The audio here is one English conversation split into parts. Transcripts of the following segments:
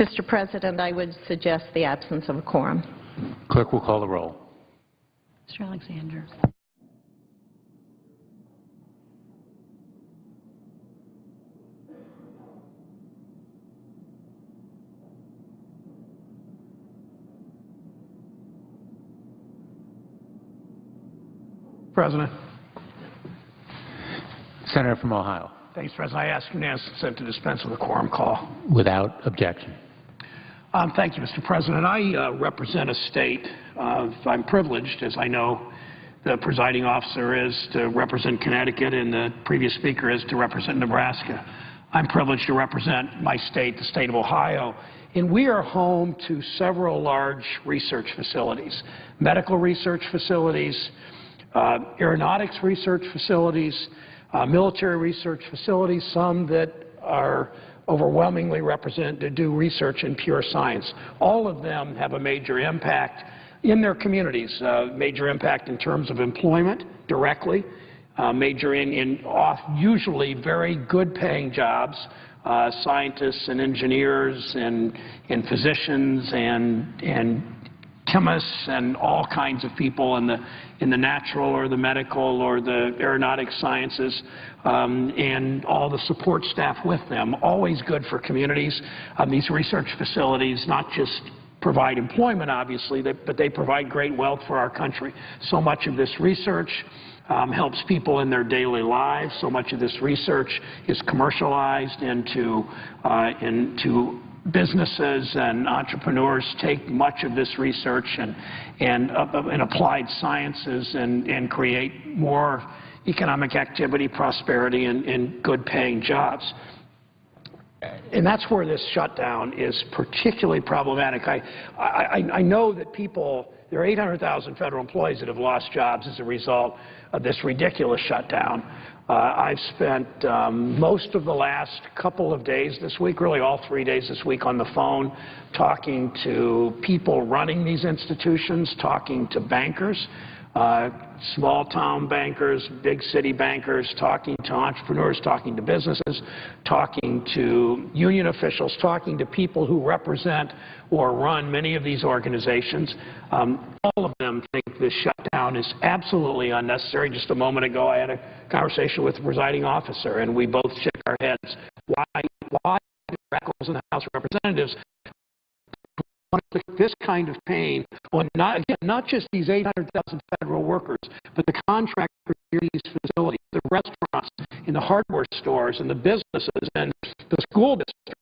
Mr. President, I would suggest the absence of a quorum. Clerk will call the roll. Mr. Alexander. President. Senator from Ohio. Thanks, President. I ask unanimous consent to dispense with the quorum call. Without objection. Thank you, Mr. President. I represent a state. I'm privileged, as I know the presiding officer is, to represent Connecticut and the previous speaker is to represent Nebraska. I'm privileged to represent my state, the state of Ohio, and we are home to several large research facilities, medical research facilities, aeronautics research facilities, military research facilities, some that are overwhelmingly represented to do research in pure science. All of them have a major impact in their communities, major impact in terms of employment directly, major in usually very good paying jobs, scientists and engineers and physicians and chemists and all kinds of people in the natural or the medical or the aeronautic sciences, and all the support staff with them. Always good for communities. These research facilities not just provide employment, obviously, but they provide great wealth for our country. So much of this research helps people in their daily lives. So much of this research is commercialized into businesses, and entrepreneurs take much of this research and applied sciences and create more economic activity, prosperity, and good-paying jobs. And that's where this shutdown is particularly problematic. I know that there are 800,000 federal employees that have lost jobs as a result of this ridiculous shutdown. I've spent most of the last couple of days this week, really all 3 days this week, on the phone talking to people running these institutions, talking to bankers, small-town bankers, big city bankers, talking to entrepreneurs, talking to businesses, talking to union officials, talking to people who represent or run many of these organizations. All of them think this shutdown is absolutely unnecessary. Just a moment ago, I had a conversation with the presiding officer, and we both shook our heads. Why echoes in the House of Representatives want to put this kind of pain on not just these 800,000 federal workers, but the contractors near these facilities, the restaurants, and the hardware stores, and the businesses, and the school districts.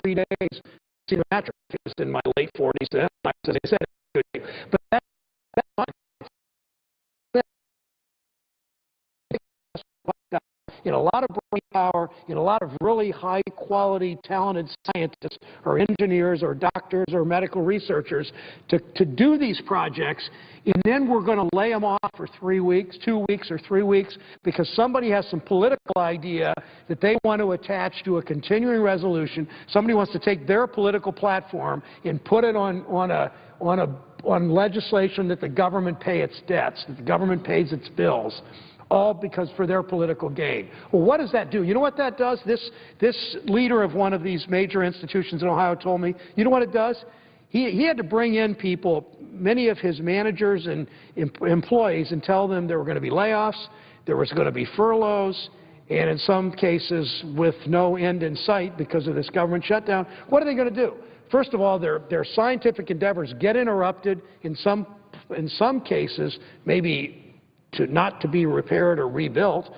3 days. See the mattress was in my late 40s then. As I said, it's good. But that's in a lot of brain power, in a lot of really high-quality, talented scientists or engineers or doctors or medical researchers to do these projects, and then we're going to lay them off for 3 weeks, 2 weeks, or 3 weeks because somebody has some political idea that they want to attach to a continuing resolution. Somebody wants to take their political platform and put it on legislation that the government pay its debts, that the government pays its bills, all because for their political gain. Well, what does that do? You know what that does? This leader of one of these major institutions in Ohio told me, you know what it does? He had to bring in people, many of his managers and employees, and tell them there were going to be layoffs, there was going to be furloughs, and in some cases with no end in sight because of this government shutdown. What are they going to do? First of all, their scientific endeavors get interrupted in some cases, maybe not to be repaired or rebuilt.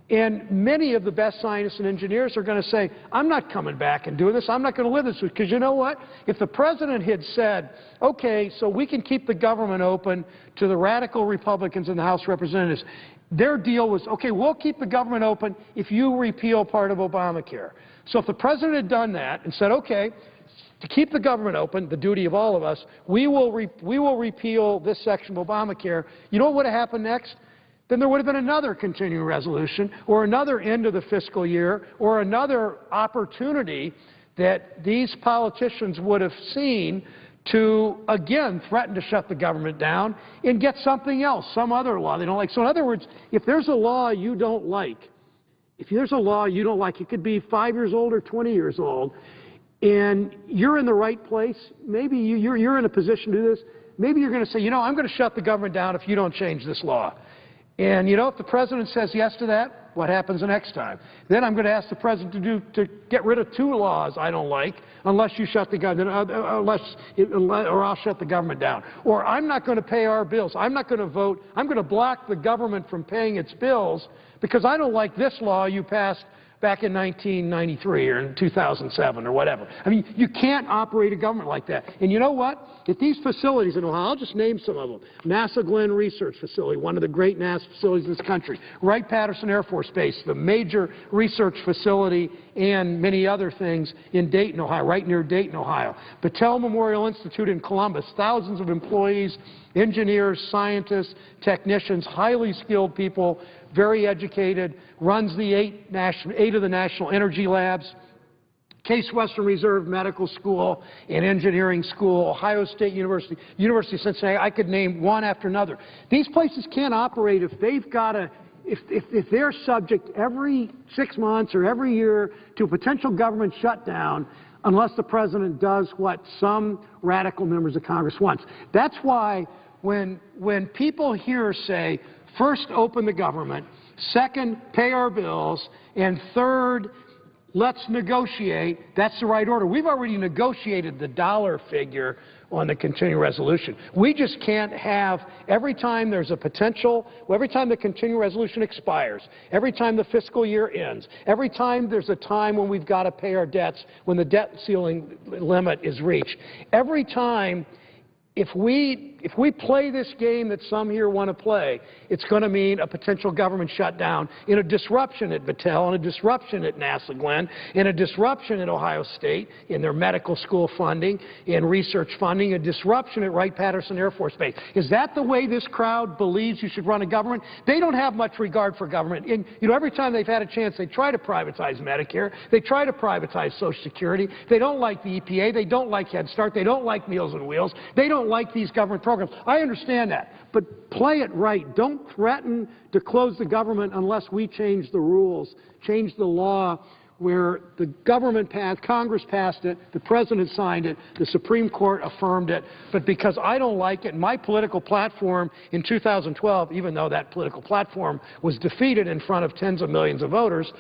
And many of the best scientists and engineers are going to say, I'm not coming back and doing this. I'm not going to live this. Because you know what? If the president had said, okay, so we can keep the government open to the radical Republicans in the House of Representatives, their deal was, okay, we'll keep the government open if you repeal part of Obamacare. So if the president had done that and said, okay, to keep the government open, the duty of all of us, we will repeal this section of Obamacare, you know what would have happened next? Then there would have been another continuing resolution or another end of the fiscal year or another opportunity that these politicians would have seen to, again, threaten to shut the government down and get something else, some other law they don't like. So in other words, if there's a law you don't like, it could be 5 years old or 20 years old, and you're in the right place, maybe you're in a position to do this, maybe you're going to say, you know, I'm going to shut the government down if you don't change this law. And, you know, if the president says yes to that, what happens the next time? Then I'm going to ask the president to get rid of 2 laws I don't like unless you shut the government, or I'll shut the government down. Or I'm not going to pay our bills. I'm not going to vote. I'm going to block the government from paying its bills because I don't like this law you passed back in 1993 or in 2007 or whatever. I mean, you can't operate a government like that. And you know what? At these facilities in Ohio, I'll just name some of them. NASA Glenn Research Facility, one of the great NASA facilities in this country. Wright-Patterson Air Force Base, the major research facility, and many other things in Dayton, Ohio, right near Dayton, Ohio. Battelle Memorial Institute in Columbus, thousands of employees, engineers, scientists, technicians, highly skilled people, very educated, runs the 8 of the national energy labs. Case Western Reserve Medical School and Engineering School, Ohio State University, University of Cincinnati. I could name one after another. These places can't operate if they've got to, if they're subject every 6 months or every year to a potential government shutdown unless the president does what some radical members of Congress want. That's why when people here say, first, open the government, second, pay our bills, and third, let's negotiate, that's the right order. We've already negotiated the dollar figure on the continuing resolution. We just can't have, every time there's a potential, every time the continuing resolution expires, every time the fiscal year ends, every time there's a time when we've got to pay our debts, when the debt ceiling limit is reached, every time if we play this game that some here want to play, it's going to mean a potential government shutdown and a disruption at Battelle and a disruption at NASA Glenn and a disruption at Ohio State in their medical school funding and research funding, a disruption at Wright-Patterson Air Force Base. Is that the way this crowd believes you should run a government? They don't have much regard for government. And, you know, every time they've had a chance, they try to privatize Medicare. They try to privatize Social Security. They don't like the EPA. They don't like Head Start. They don't like Meals on Wheels. They don't like these government programs. I understand that, but play it right. Don't threaten to close the government unless we change the rules, change the law where the government passed, Congress passed it, the President signed it, the Supreme Court affirmed it, but because I don't like it, my political platform in 2012, even though that political platform was defeated in front of tens of millions of voters,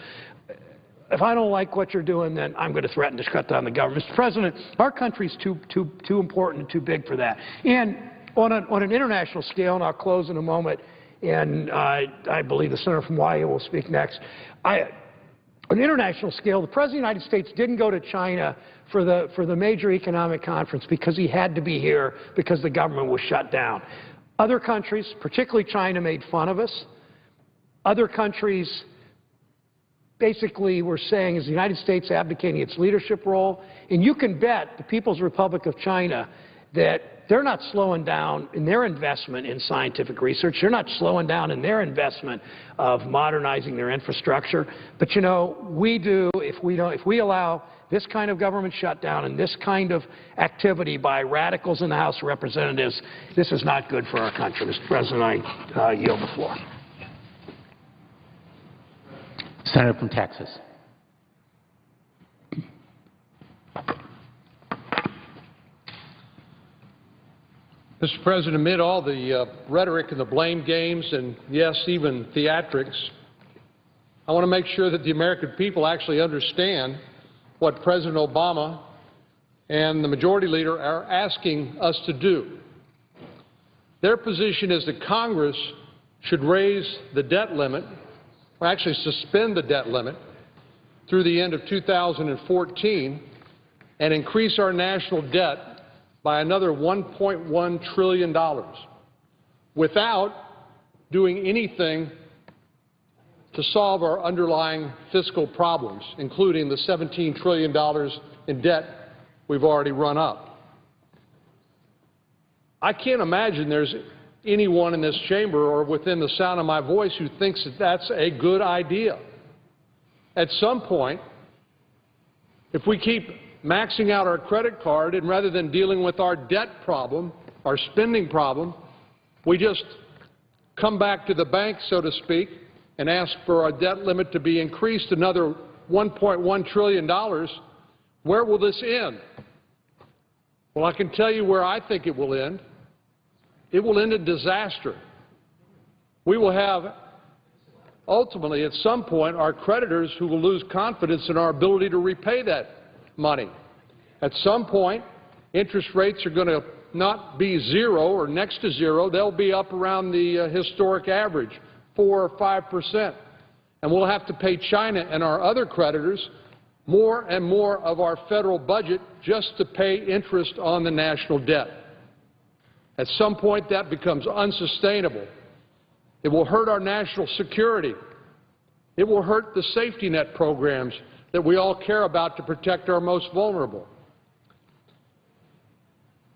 if I don't like what you're doing, then I'm going to threaten to shut down the government. Mr. President, our country's too important and too big for that. And on an international scale, and I'll close in a moment, and I believe the senator from Hawaii will speak next, an international scale, the President of the United States didn't go to China for the major economic conference because he had to be here because the government was shut down. Other countries, particularly China, made fun of us. Other countries basically were saying, is the United States abdicating its leadership role? And you can bet the People's Republic of China that they're not slowing down in their investment in scientific research. They're not slowing down in their investment of modernizing their infrastructure. But, you know, we do, if we allow this kind of government shutdown and this kind of activity by radicals in the House of Representatives, this is not good for our country. Mr. President, I yield the floor. Senator from Texas. Mr. President, amid all the rhetoric and the blame games and, yes, even theatrics, I want to make sure that the American people actually understand what President Obama and the Majority Leader are asking us to do. Their position is that Congress should raise the debt limit, or actually suspend the debt limit, through the end of 2014 and increase our national debt by another $1.1 trillion without doing anything to solve our underlying fiscal problems, including the $17 trillion in debt we've already run up. I can't imagine there's anyone in this chamber or within the sound of my voice who thinks that that's a good idea. At some point, if we keep maxing out our credit card, and rather than dealing with our debt problem, our spending problem, we just come back to the bank, so to speak, and ask for our debt limit to be increased another $1.1 trillion, where will this end? Well, I can tell you where I think it will end. It will end in disaster. We will have, ultimately, at some point, our creditors who will lose confidence in our ability to repay that money. At some point, interest rates are going to not be zero or next to zero. They'll be up around the historic average, 4 or 5%. And we'll have to pay China and our other creditors more and more of our federal budget just to pay interest on the national debt. At some point, that becomes unsustainable. It will hurt our national security. It will hurt the safety net programs that we all care about to protect our most vulnerable.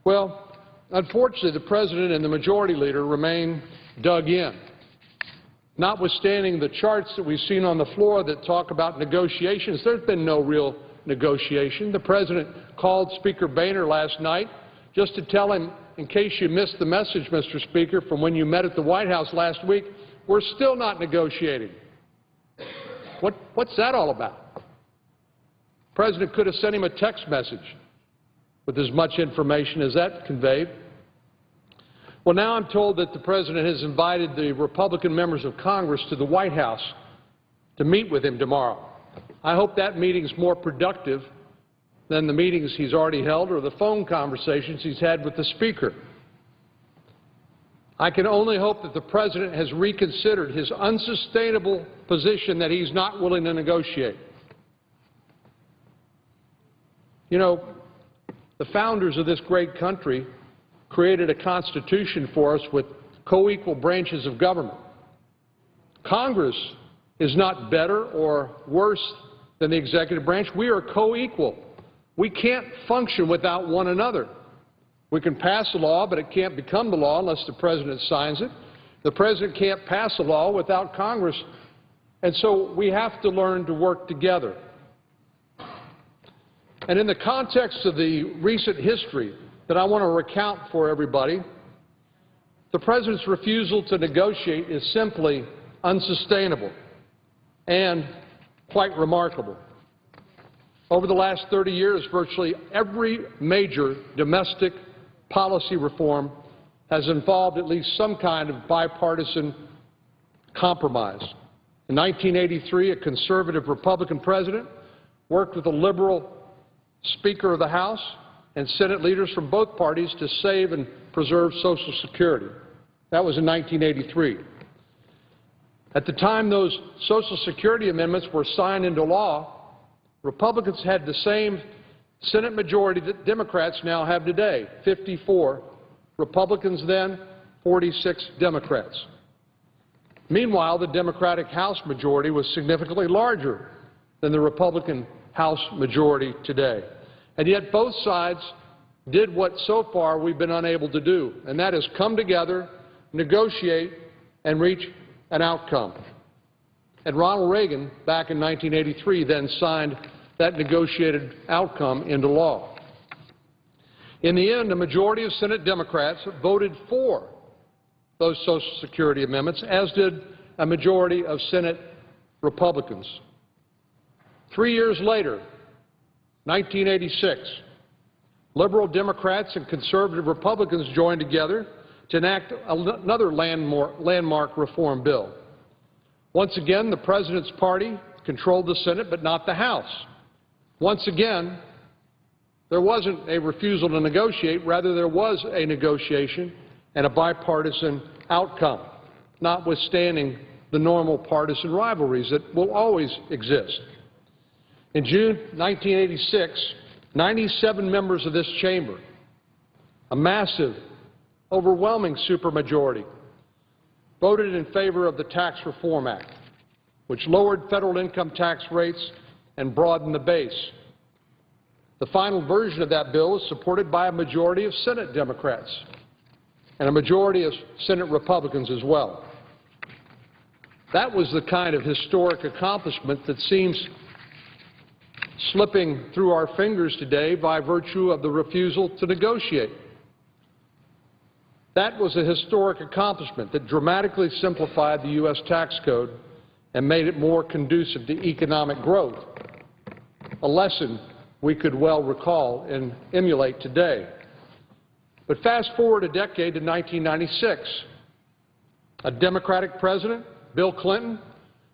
Well, unfortunately, the President and the Majority Leader remain dug in. Notwithstanding the charts that we've seen on the floor that talk about negotiations, there's been no real negotiation. The President called Speaker Boehner last night just to tell him, in case you missed the message, Mr. Speaker, from when you met at the White House last week, we're still not negotiating. What's that all about? The President could have sent him a text message with as much information as that conveyed. Well, now I'm told that the President has invited the Republican members of Congress to the White House to meet with him tomorrow. I hope that meeting's more productive than the meetings he's already held or the phone conversations he's had with the Speaker. I can only hope that the President has reconsidered his unsustainable position that he's not willing to negotiate. You know, the founders of this great country created a Constitution for us with co-equal branches of government. Congress is not better or worse than the executive branch. We are co-equal. We can't function without one another. We can pass a law, but it can't become the law unless the President signs it. The President can't pass a law without Congress. And so we have to learn to work together. And in the context of the recent history that I want to recount for everybody, the President's refusal to negotiate is simply unsustainable and quite remarkable. Over the last 30 years, virtually every major domestic policy reform has involved at least some kind of bipartisan compromise. In 1983, a conservative Republican president worked with a liberal Speaker of the House and Senate leaders from both parties to save and preserve Social Security. That was in 1983. At the time those Social Security amendments were signed into law, Republicans had the same Senate majority that Democrats now have today, 54 Republicans then, 46 Democrats. Meanwhile, the Democratic House majority was significantly larger than the Republican House majority today. And yet both sides did what so far we've been unable to do, and that is come together, negotiate, and reach an outcome. And Ronald Reagan, back in 1983, then signed that negotiated outcome into law. In the end, a majority of Senate Democrats voted for those Social Security amendments, as did a majority of Senate Republicans. 3 years later, 1986, liberal Democrats and conservative Republicans joined together to enact another landmark reform bill. Once again, the President's party controlled the Senate, but not the House. Once again, there wasn't a refusal to negotiate. Rather, there was a negotiation and a bipartisan outcome, notwithstanding the normal partisan rivalries that will always exist. In June 1986, 97 members of this chamber, a massive, overwhelming supermajority, voted in favor of the Tax Reform Act, which lowered federal income tax rates and broadened the base. The final version of that bill was supported by a majority of Senate Democrats and a majority of Senate Republicans as well. That was the kind of historic accomplishment that seems slipping through our fingers today by virtue of the refusal to negotiate. That was a historic accomplishment that dramatically simplified the U.S. tax code and made it more conducive to economic growth, a lesson we could well recall and emulate today. But fast forward a decade to 1996. A Democratic president, Bill Clinton,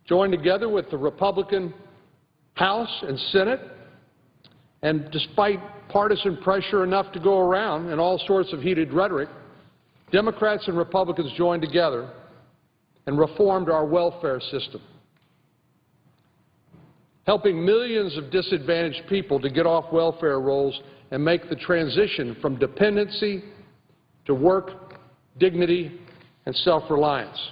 joined together with the Republican House and Senate, and despite partisan pressure enough to go around and all sorts of heated rhetoric, Democrats and Republicans joined together and reformed our welfare system, helping millions of disadvantaged people to get off welfare rolls and make the transition from dependency to work, dignity, and self-reliance.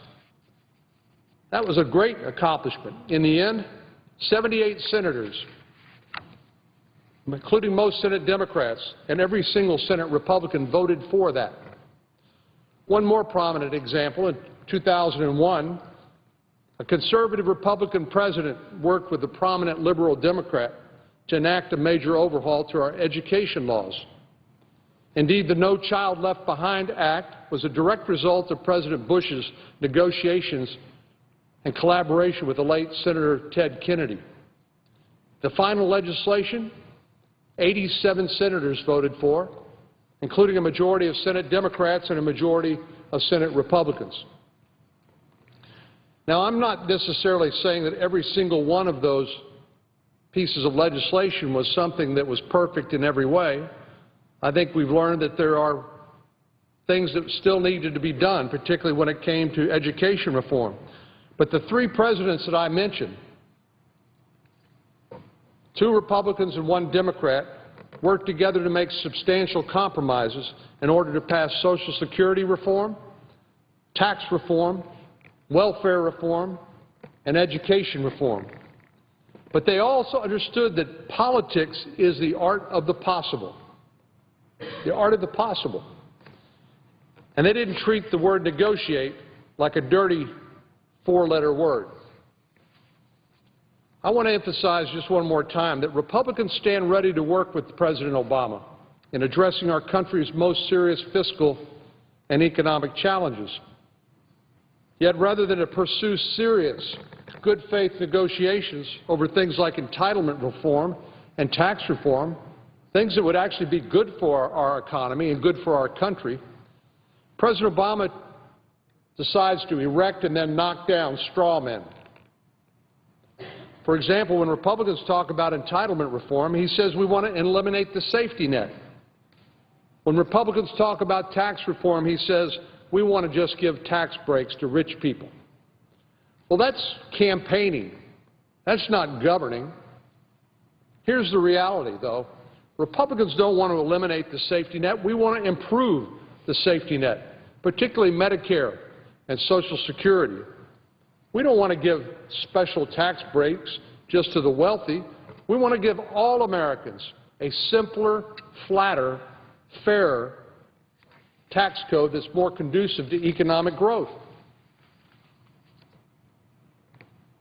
That was a great accomplishment. In the end, 78 senators, including most Senate Democrats, and every single Senate Republican voted for that. One more prominent example, in 2001, a conservative Republican president worked with a prominent liberal Democrat to enact a major overhaul to our education laws. Indeed, the No Child Left Behind Act was a direct result of President Bush's negotiations and collaboration with the late Senator Ted Kennedy. The final legislation, 87 senators voted for, including a majority of Senate Democrats and a majority of Senate Republicans. Now, I'm not necessarily saying that every single one of those pieces of legislation was something that was perfect in every way. I think we've learned that there are things that still needed to be done, particularly when it came to education reform. But the three presidents that I mentioned, 2 Republicans and 1 Democrat, worked together to make substantial compromises in order to pass Social Security reform, tax reform, welfare reform, and education reform. But they also understood that politics is the art of the possible. The art of the possible. And they didn't treat the word negotiate like a dirty 4-letter word. I want to emphasize just one more time that Republicans stand ready to work with President Obama in addressing our country's most serious fiscal and economic challenges. Yet rather than to pursue serious, good faith negotiations over things like entitlement reform and tax reform, things that would actually be good for our economy and good for our country, President Obama decides to erect and then knock down straw men. For example, when Republicans talk about entitlement reform, he says we want to eliminate the safety net. When Republicans talk about tax reform, he says we want to just give tax breaks to rich people. Well, that's campaigning. That's not governing. Here's the reality, though. Republicans don't want to eliminate the safety net. We want to improve the safety net, particularly Medicare and Social Security. We don't want to give special tax breaks just to the wealthy. We want to give all Americans a simpler, flatter, fairer tax code that's more conducive to economic growth.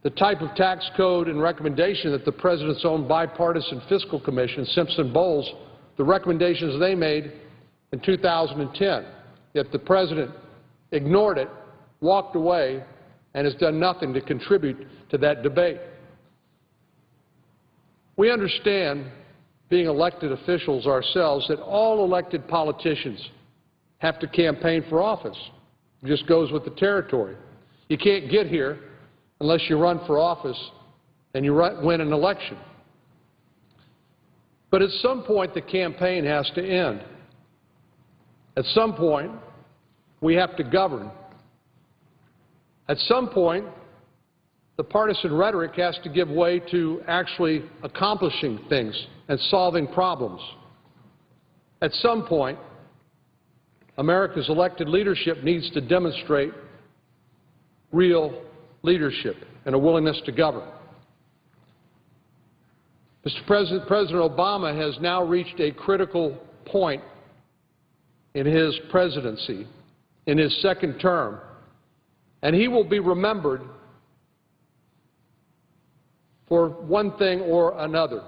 The type of tax code and recommendation that the President's own bipartisan fiscal commission, Simpson-Bowles, the recommendations they made in 2010, yet the President ignored it, walked away, and has done nothing to contribute to that debate. We understand, being elected officials ourselves, that all elected politicians have to campaign for office. It just goes with the territory. You can't get here unless you run for office and you win an election. But at some point, the campaign has to end. At some point, we have to govern. At some point, the partisan rhetoric has to give way to actually accomplishing things and solving problems. At some point, America's elected leadership needs to demonstrate real leadership and a willingness to govern. Mr. President, President Obama has now reached a critical point in his presidency, in his second term, and he will be remembered for one thing or another.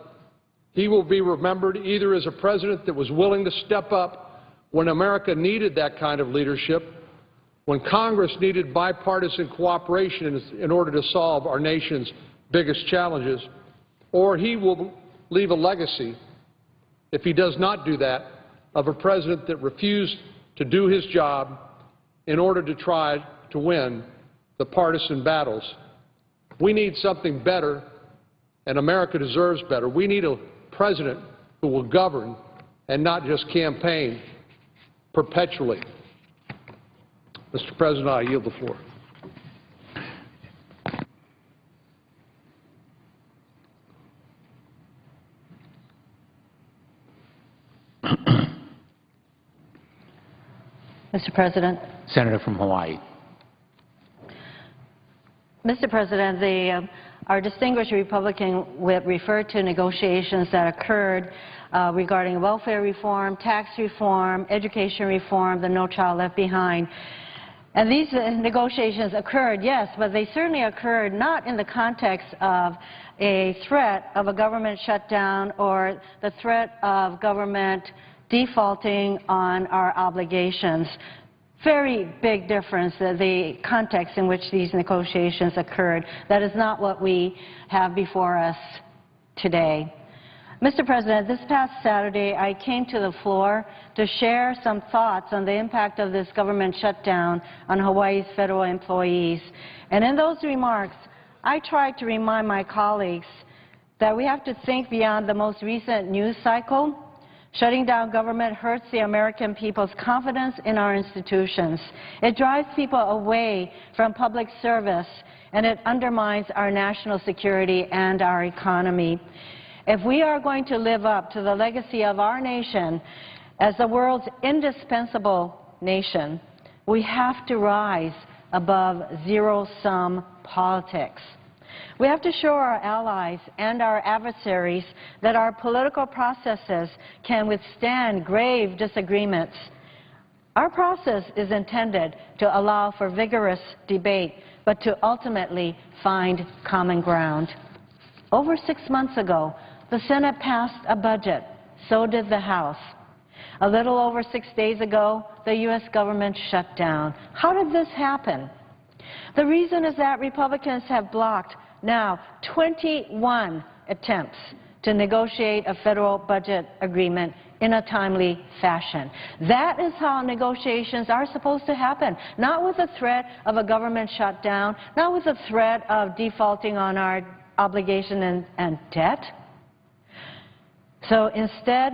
He will be remembered either as a president that was willing to step up when America needed that kind of leadership, when Congress needed bipartisan cooperation in order to solve our nation's biggest challenges, or he will leave a legacy, if he does not do that, of a president that refused to do his job in order to try to win the partisan battles. We need something better, and America deserves better. We need a president who will govern and not just campaign perpetually. Mr. President, I yield the floor. Mr. President. Senator from Hawaii. Mr. President, our distinguished Republican whip referred to negotiations that occurred regarding welfare reform, tax reform, education reform, the No Child Left Behind. And these negotiations occurred, yes, but they certainly occurred not in the context of a threat of a government shutdown or the threat of government defaulting on our obligations. Very big difference, the context in which these negotiations occurred. That is not what we have before us today. Mr. President, this past Saturday, I came to the floor to share some thoughts on the impact of this government shutdown on Hawaii's federal employees. And in those remarks, I tried to remind my colleagues that we have to think beyond the most recent news cycle. Shutting down government hurts the American people's confidence in our institutions. It drives people away from public service, and it undermines our national security and our economy. If we are going to live up to the legacy of our nation as the world's indispensable nation, we have to rise above zero-sum politics. We have to show our allies and our adversaries that our political processes can withstand grave disagreements. Our process is intended to allow for vigorous debate, but to ultimately find common ground. Over 6 months ago, the Senate passed a budget. So did the House. A little over 6 days ago, the U.S. government shut down. How did this happen? The reason is that Republicans have blocked now 21 attempts to negotiate a federal budget agreement in a timely fashion. That is how negotiations are supposed to happen, not with the threat of a government shutdown, not with the threat of defaulting on our obligation and debt. So instead,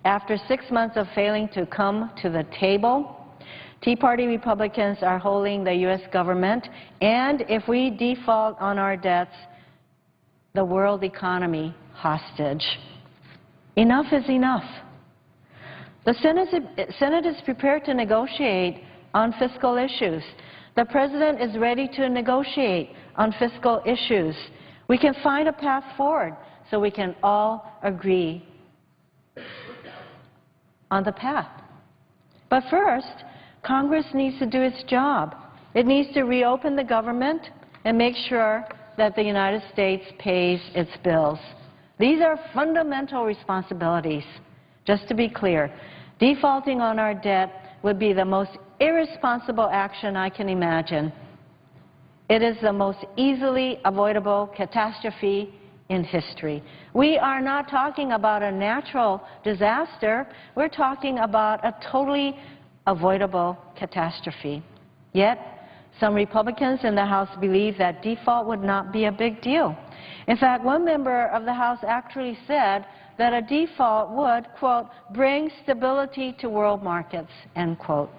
after 6 months of failing to come to the table, Tea Party Republicans are holding the U.S. government, and if we default on our debts, the world economy hostage. Enough is enough. The Senate is prepared to negotiate on fiscal issues. The President is ready to negotiate on fiscal issues. We can find a path forward so we can all agree on the path. But first, Congress needs to do its job. It needs to reopen the government and make sure that the United States pays its bills. These are fundamental responsibilities. Just to be clear, defaulting on our debt would be the most irresponsible action I can imagine. It is the most easily avoidable catastrophe in history. We are not talking about a natural disaster. We're talking about a totally avoidable catastrophe. Yet, some Republicans in the House believe that default would not be a big deal. In fact, one member of the House actually said that a default would, quote, bring stability to world markets, end quote.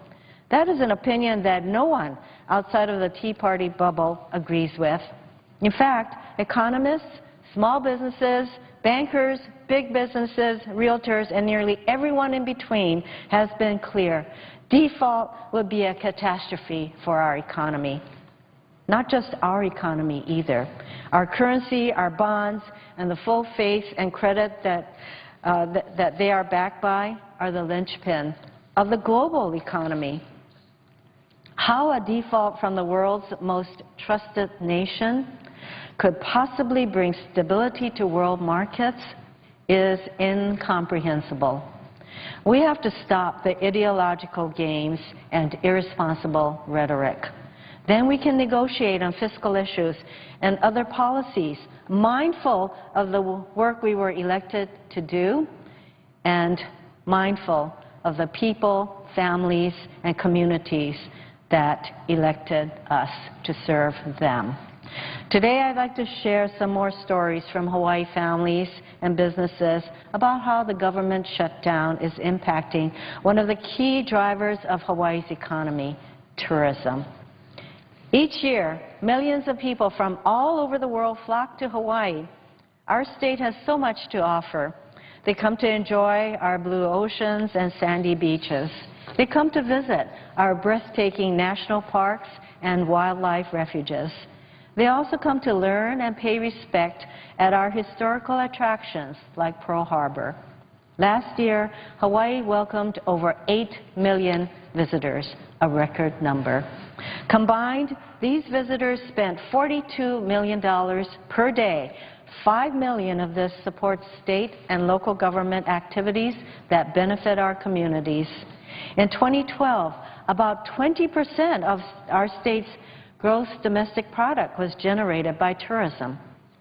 That is an opinion that no one outside of the Tea Party bubble agrees with. In fact, economists, small businesses, bankers, big businesses, realtors, and nearly everyone in between has been clear. Default would be a catastrophe for our economy. Not just our economy either. Our currency, our bonds, and the full faith and credit that they are backed by are the linchpin of the global economy. How a default from the world's most trusted nation could possibly bring stability to world markets is incomprehensible. We have to stop the ideological games and irresponsible rhetoric. Then we can negotiate on fiscal issues and other policies, mindful of the work we were elected to do and mindful of the people, families, and communities that elected us to serve them. Today, I'd like to share some more stories from Hawaii families and businesses about how the government shutdown is impacting one of the key drivers of Hawaii's economy, tourism. Each year, millions of people from all over the world flock to Hawaii. Our state has so much to offer. They come to enjoy our blue oceans and sandy beaches. They come to visit our breathtaking national parks and wildlife refuges. They also come to learn and pay respect at our historical attractions like Pearl Harbor. Last year, Hawaii welcomed over 8 million visitors, a record number. Combined, these visitors spent $42 million per day. $5 million of this supports state and local government activities that benefit our communities. In 2012, about 20% of our state's gross domestic product was generated by tourism.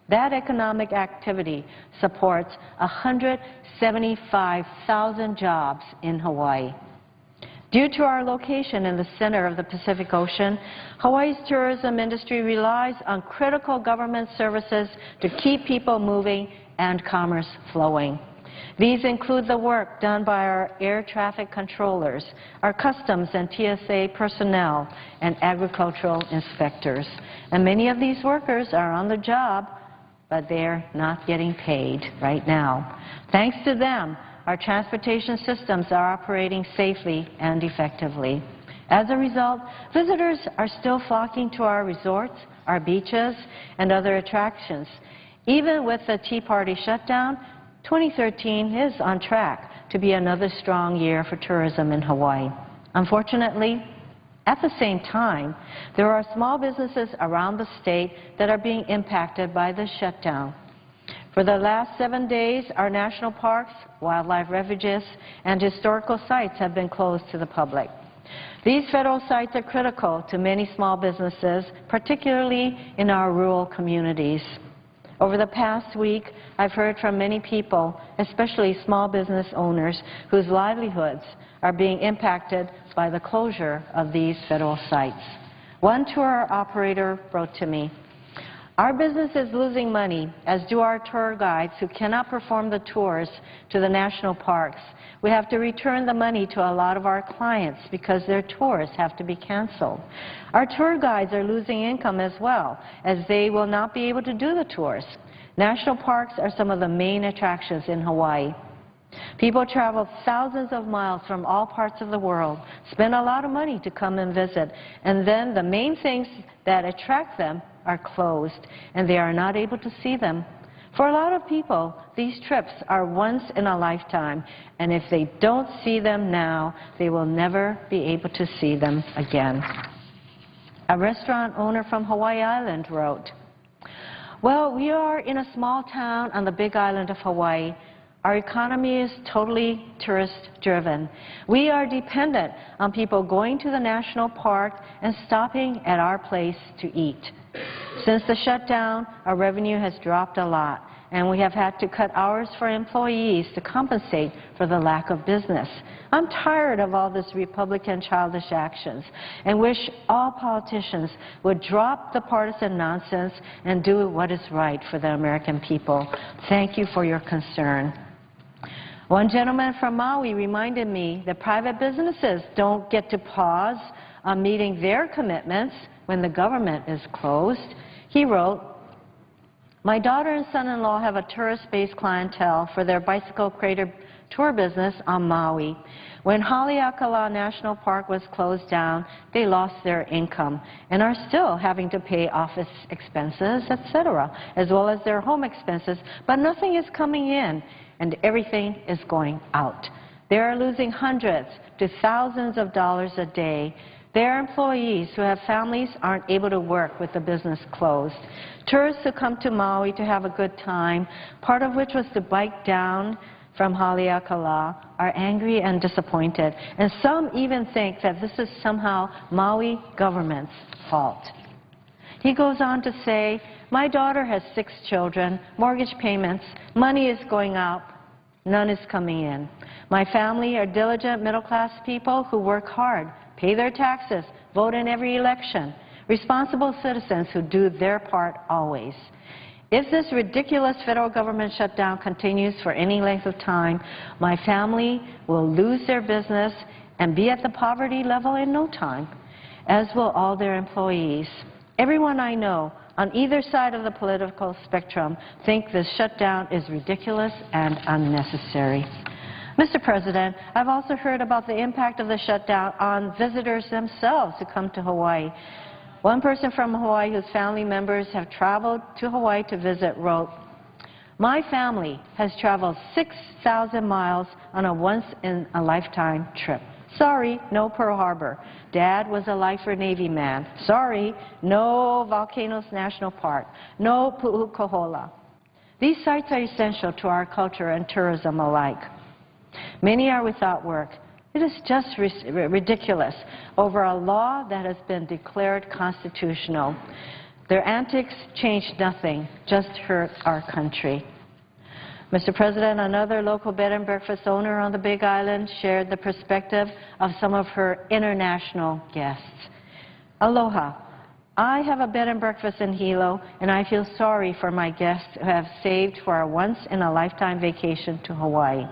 That economic activity supports 175,000 jobs in Hawaii. Due to our location in the center of the Pacific Ocean, Hawaii's tourism industry relies on critical government services to keep people moving and commerce flowing. These include the work done by our air traffic controllers, our customs and TSA personnel, and agricultural inspectors. And many of these workers are on the job, but they're not getting paid right now. Thanks to them, our transportation systems are operating safely and effectively. As a result, visitors are still flocking to our resorts, our beaches, and other attractions. Even with the Tea Party shutdown, 2013 is on track to be another strong year for tourism in Hawaii. Unfortunately, at the same time, there are small businesses around the state that are being impacted by the shutdown. For the last 7 days, our national parks, wildlife refuges, and historical sites have been closed to the public. These federal sites are critical to many small businesses, particularly in our rural communities. Over the past week, I've heard from many people, especially small business owners, whose livelihoods are being impacted by the closure of these federal sites. One tour operator wrote to me, Our business is losing money, as do our tour guides who cannot perform the tours to the national parks. We have to return the money to a lot of our clients because their tours have to be canceled. Our tour guides are losing income as well, as they will not be able to do the tours. National parks are some of the main attractions in Hawaii. People travel thousands of miles from all parts of the world, spend a lot of money to come and visit, and then the main things that attract them are closed, and they are not able to see them. For a lot of people, these trips are once in a lifetime, and if they don't see them now, they will never be able to see them again. A restaurant owner from Hawaii Island wrote, "Well, we are in a small town on the Big Island of Hawaii. Our economy is totally tourist-driven. We are dependent on people going to the national park and stopping at our place to eat. Since the shutdown, our revenue has dropped a lot, and we have had to cut hours for employees to compensate for the lack of business. I'm tired of all this Republican childish actions and wish all politicians would drop the partisan nonsense and do what is right for the American people. Thank you for your concern." One gentleman from Maui reminded me that private businesses don't get to pause on meeting their commitments when the government is closed. He wrote, "My daughter and son-in-law have a tourist-based clientele for their bicycle crater tour business on Maui. When Haleakala National Park was closed down, they lost their income and are still having to pay office expenses, etc., as well as their home expenses, but nothing is coming in and everything is going out. They are losing hundreds to thousands of dollars a day. Their employees who have families aren't able to work with the business closed. Tourists who come to Maui to have a good time, part of which was to bike down from Haleakala, are angry and disappointed, and some even think that this is somehow Maui government's fault." He goes on to say, "My daughter has 6 children, mortgage payments, money is going out, none is coming in. My family are diligent middle-class people who work hard, pay their taxes, vote in every election, responsible citizens who do their part always. If this ridiculous federal government shutdown continues for any length of time, my family will lose their business and be at the poverty level in no time, as will all their employees. Everyone I know on either side of the political spectrum think this shutdown is ridiculous and unnecessary." Mr. President, I've also heard about the impact of the shutdown on visitors themselves who come to Hawaii. One person from Hawaii whose family members have traveled to Hawaii to visit wrote, "My family has traveled 6,000 miles on a once-in-a-lifetime trip. Sorry, no Pearl Harbor. Dad was a lifer Navy man. Sorry, no Volcanoes National Park. No Pu'ukohola. These sites are essential to our culture and tourism alike. Many are without work. It is just ridiculous over a law that has been declared constitutional. Their antics change nothing, just hurt our country." Mr. President, another local bed and breakfast owner on the Big Island shared the perspective of some of her international guests. "Aloha. I have a bed and breakfast in Hilo, and I feel sorry for my guests who have saved for a once-in-a-lifetime vacation to Hawaii.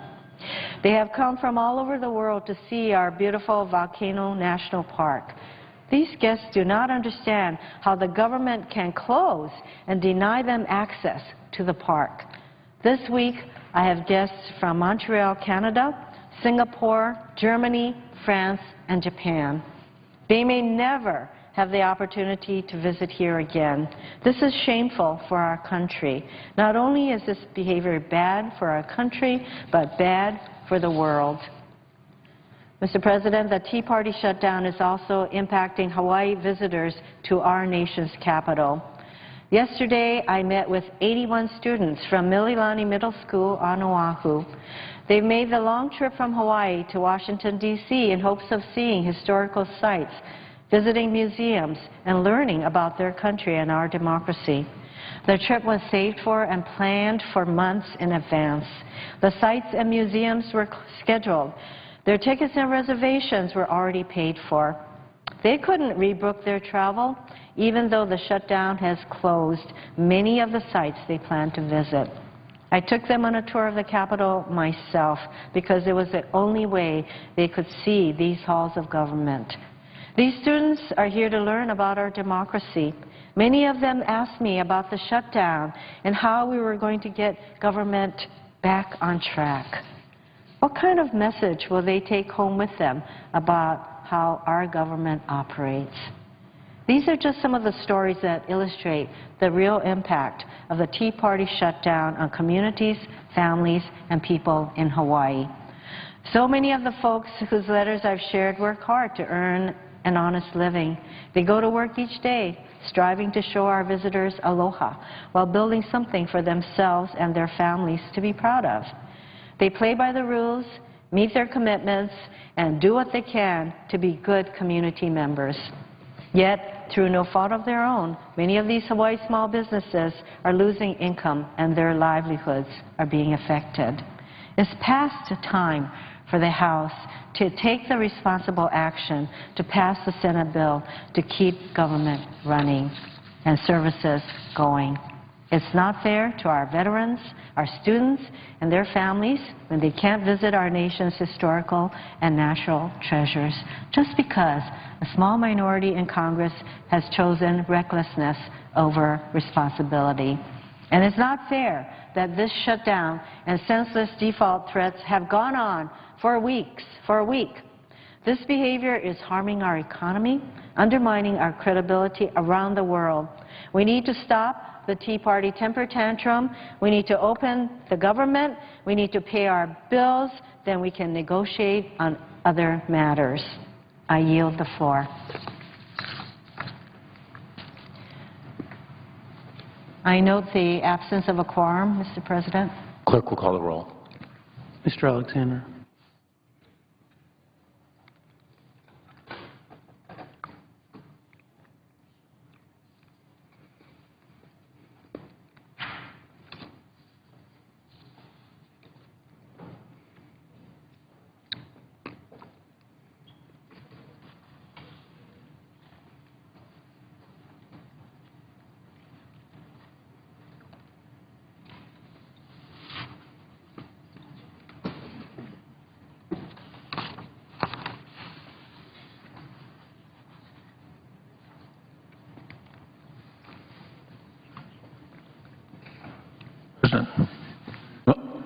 They have come from all over the world to see our beautiful Volcano National Park. These guests do not understand how the government can close and deny them access to the park. This week, I have guests from Montreal, Canada, Singapore, Germany, France, and Japan. They may never have the opportunity to visit here again. This is shameful for our country. Not only is this behavior bad for our country, but bad for the world." Mr. President, the Tea Party shutdown is also impacting Hawaii visitors to our nation's capital. Yesterday, I met with 81 students from Mililani Middle School on Oahu. They've made the long trip from Hawaii to Washington, D.C. in hopes of seeing historical sites, visiting museums, and learning about their country and our democracy. The trip was saved for and planned for months in advance. The sites and museums were scheduled. Their tickets and reservations were already paid for. They couldn't rebook their travel, even though the shutdown has closed many of the sites they planned to visit. I took them on a tour of the Capitol myself because it was the only way they could see these halls of government. These students are here to learn about our democracy. Many of them asked me about the shutdown and how we were going to get government back on track. What kind of message will they take home with them about how our government operates? These are just some of the stories that illustrate the real impact of the Tea Party shutdown on communities, families, and people in Hawaii. So many of the folks whose letters I've shared work hard to earn an honest living. They go to work each day, striving to show our visitors aloha while building something for themselves and their families to be proud of. They play by the rules, meet their commitments, and do what they can to be good community members. Yet, through no fault of their own, many of these Hawaii small businesses are losing income and their livelihoods are being affected. It's past time for the House to take the responsible action to pass the Senate bill to keep government running and services going. It's not fair to our veterans, our students, and their families when they can't visit our nation's historical and natural treasures just because a small minority in Congress has chosen recklessness over responsibility. And it's not fair that this shutdown and senseless default threats have gone on for a week. This behavior is harming our economy, undermining our credibility around the world. We need to stop the Tea Party temper tantrum. We need to open the government. We need to pay our bills. Then we can negotiate on other matters. I yield the floor. I note the absence of a quorum, Mr. President. Clerk will call the roll. Mr. Alexander.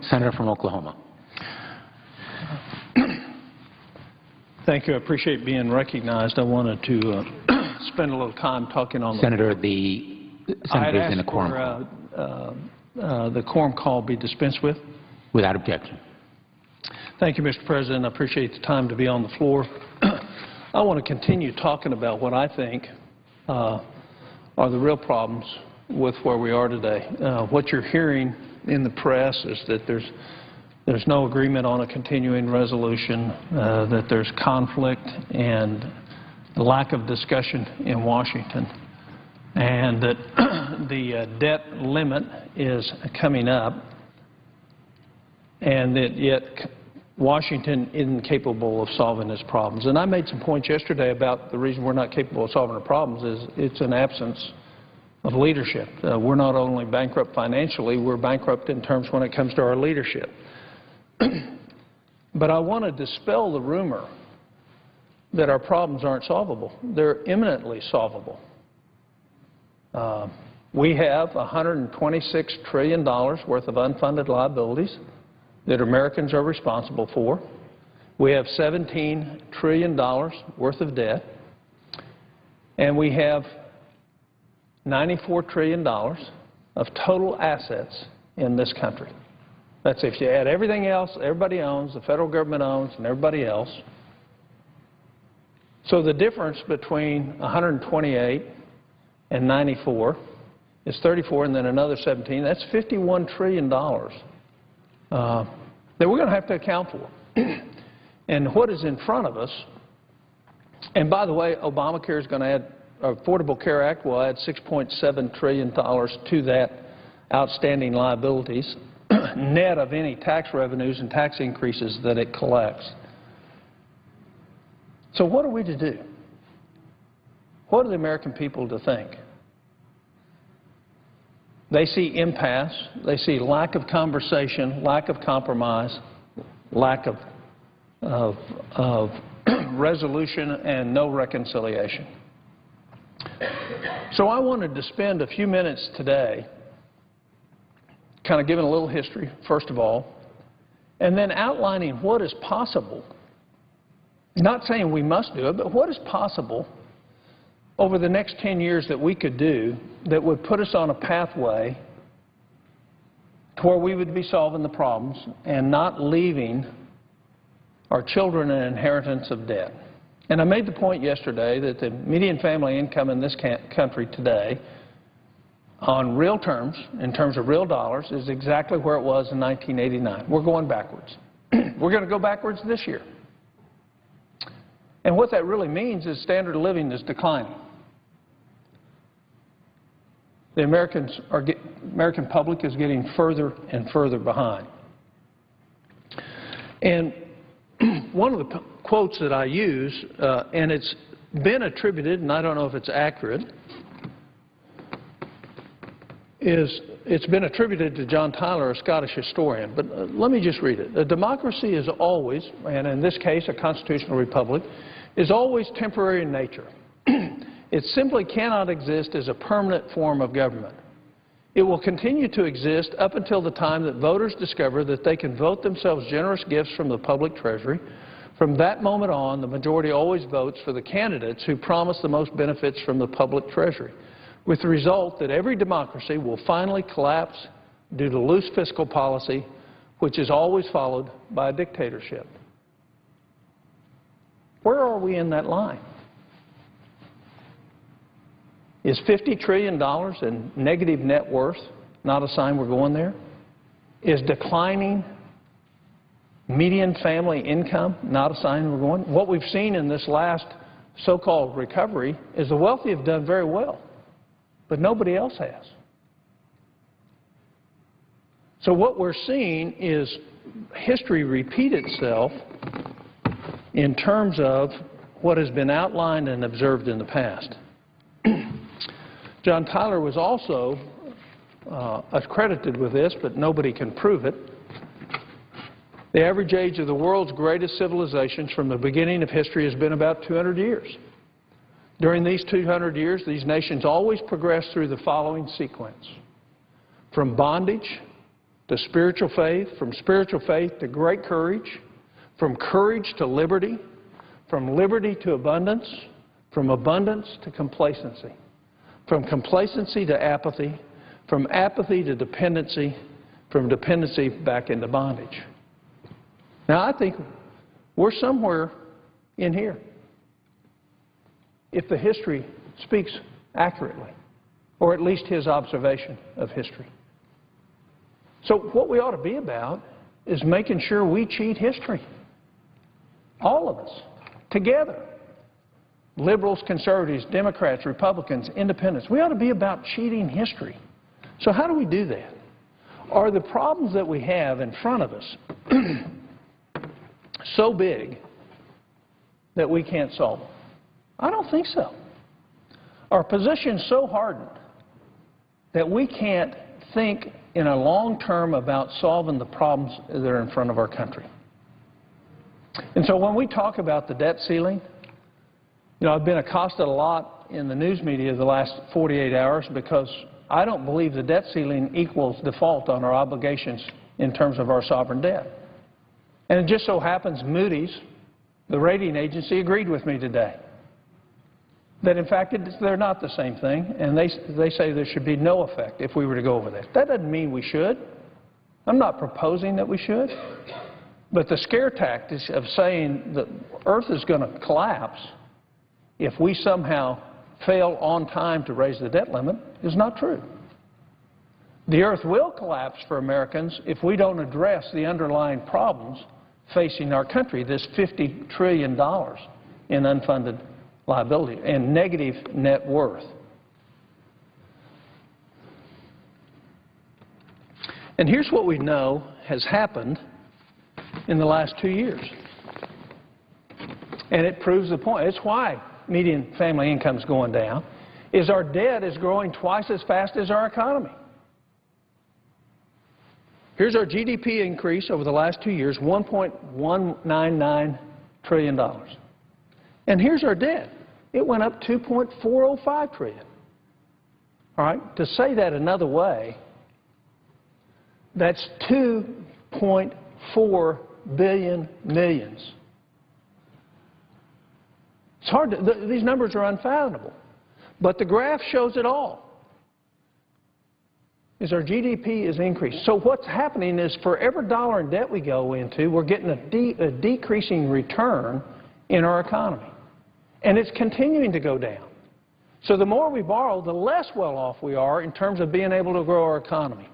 Senator from Oklahoma. Thank you. I appreciate being recognized. I wanted to spend a little time talking on Senator, the senator is in a quorum call. the quorum call be dispensed with. Without objection. Thank you, Mr. President. I appreciate the time to be on the floor. I want to continue talking about what I think are the real problems with where we are today. What you're hearing in the press is that there's no agreement on a continuing resolution, that there's conflict and lack of discussion in Washington, and that the debt limit is coming up, and that yet Washington isn't capable of solving its problems. And I made some points yesterday about the reason we're not capable of solving our problems is it's an absence of leadership. We're not only bankrupt financially, we're bankrupt in terms when it comes to our leadership. But I want to dispel the rumor that our problems aren't solvable. They're imminently solvable. We have $126 trillion worth of unfunded liabilities that Americans are responsible for. We have $17 trillion worth of debt. And we have $94 trillion of total assets in this country. That's if you add everything else everybody owns, the federal government owns, and everybody else. So the difference between 128 and 94 is 34, and then another 17. That's $51 trillion that we're going to have to account for. And what is in front of us, and by the way, Obamacare is going to add, Affordable Care Act will add $6.7 trillion to that outstanding liabilities, net of any tax revenues and tax increases that it collects. So what are we to do? what are the American people to think? They see impasse, they see lack of conversation, lack of compromise, lack of resolution, and no reconciliation. So I wanted to spend a few minutes today kind of giving a little history, first of all, and then outlining what is possible. Not saying we must do it, but what is possible over the next 10 years that we could do that would put us on a pathway to where we would be solving the problems and not leaving our children an inheritance of debt. And I made the point yesterday that the median family income in this country today, on real terms, in terms of real dollars, is exactly where it was in 1989. We're going backwards. We're going to go backwards this year. And what that really means is standard of living is declining. The American public is getting further and further behind. And one of the quotes that I use, and it's been attributed, and I don't know if it's accurate, it's been attributed to John Tyler, a Scottish historian. But let me just read it. A democracy is always, and in this case a constitutional republic, is always temporary in nature. It simply cannot exist as a permanent form of government. It will continue to exist up until the time that voters discover that they can vote themselves generous gifts from the public treasury. From that moment on, the majority always votes for the candidates who promise the most benefits from the public treasury, with the result that every democracy will finally collapse due to loose fiscal policy, which is always followed by a dictatorship. Where are we in that line? Is $50 trillion in negative net worth not a sign we're going there? Is declining median family income not a sign we're going? What we've seen in this last so-called recovery is the wealthy have done very well, but nobody else has. So what we're seeing is history repeat itself in terms of what has been outlined and observed in the past. John Tyler was also accredited with this, but nobody can prove it. The average age of the world's greatest civilizations from the beginning of history has been about 200 years. During these 200 years, these nations always progressed through the following sequence: from bondage to spiritual faith, from spiritual faith to great courage, from courage to liberty, from liberty to abundance, from abundance to complacency, from complacency to apathy, from apathy to dependency, from dependency back into bondage. Now, I think we're somewhere in here, if the history speaks accurately, or at least his observation of history. So what we ought to be about is making sure we cheat history. All of us, together. Liberals, conservatives, Democrats, Republicans, independents. We ought to be about cheating history. So how do we do that? Are the problems that we have in front of us so big that we can't solve them? I don't think so. Our position's so hardened that we can't think in a long term about solving the problems that are in front of our country. And so when we talk about the debt ceiling, you know, I've been accosted a lot in the news media the last 48 hours because I don't believe the debt ceiling equals default on our obligations in terms of our sovereign debt. And it just so happens Moody's, the rating agency, agreed with me today that, in fact, they're not the same thing, and they say there should be no effect if we were to go over that. That doesn't mean we should. I'm not proposing that we should. But the scare tactics of saying that Earth is going to collapse if we somehow fail on time to raise the debt limit is not true. The Earth will collapse for Americans if we don't address the underlying problems facing our country, this $50 trillion in unfunded liability and negative net worth. And here's what we know has happened in the last 2 years. And it proves the point. It's why median family income is going down, is our debt is growing twice as fast as our economy. Here's our GDP increase over the last 2 years, $1.199 trillion. And here's our debt. It went up $2.405 trillion. All right? To say that another way, that's 2.4 billion millions. It's hard to, these numbers are unfathomable. But the graph shows it all. Is our GDP is increased. So what's happening is for every dollar in debt we go into, we're getting a decreasing return in our economy. And it's continuing to go down. So the more we borrow, the less well off we are in terms of being able to grow our economy.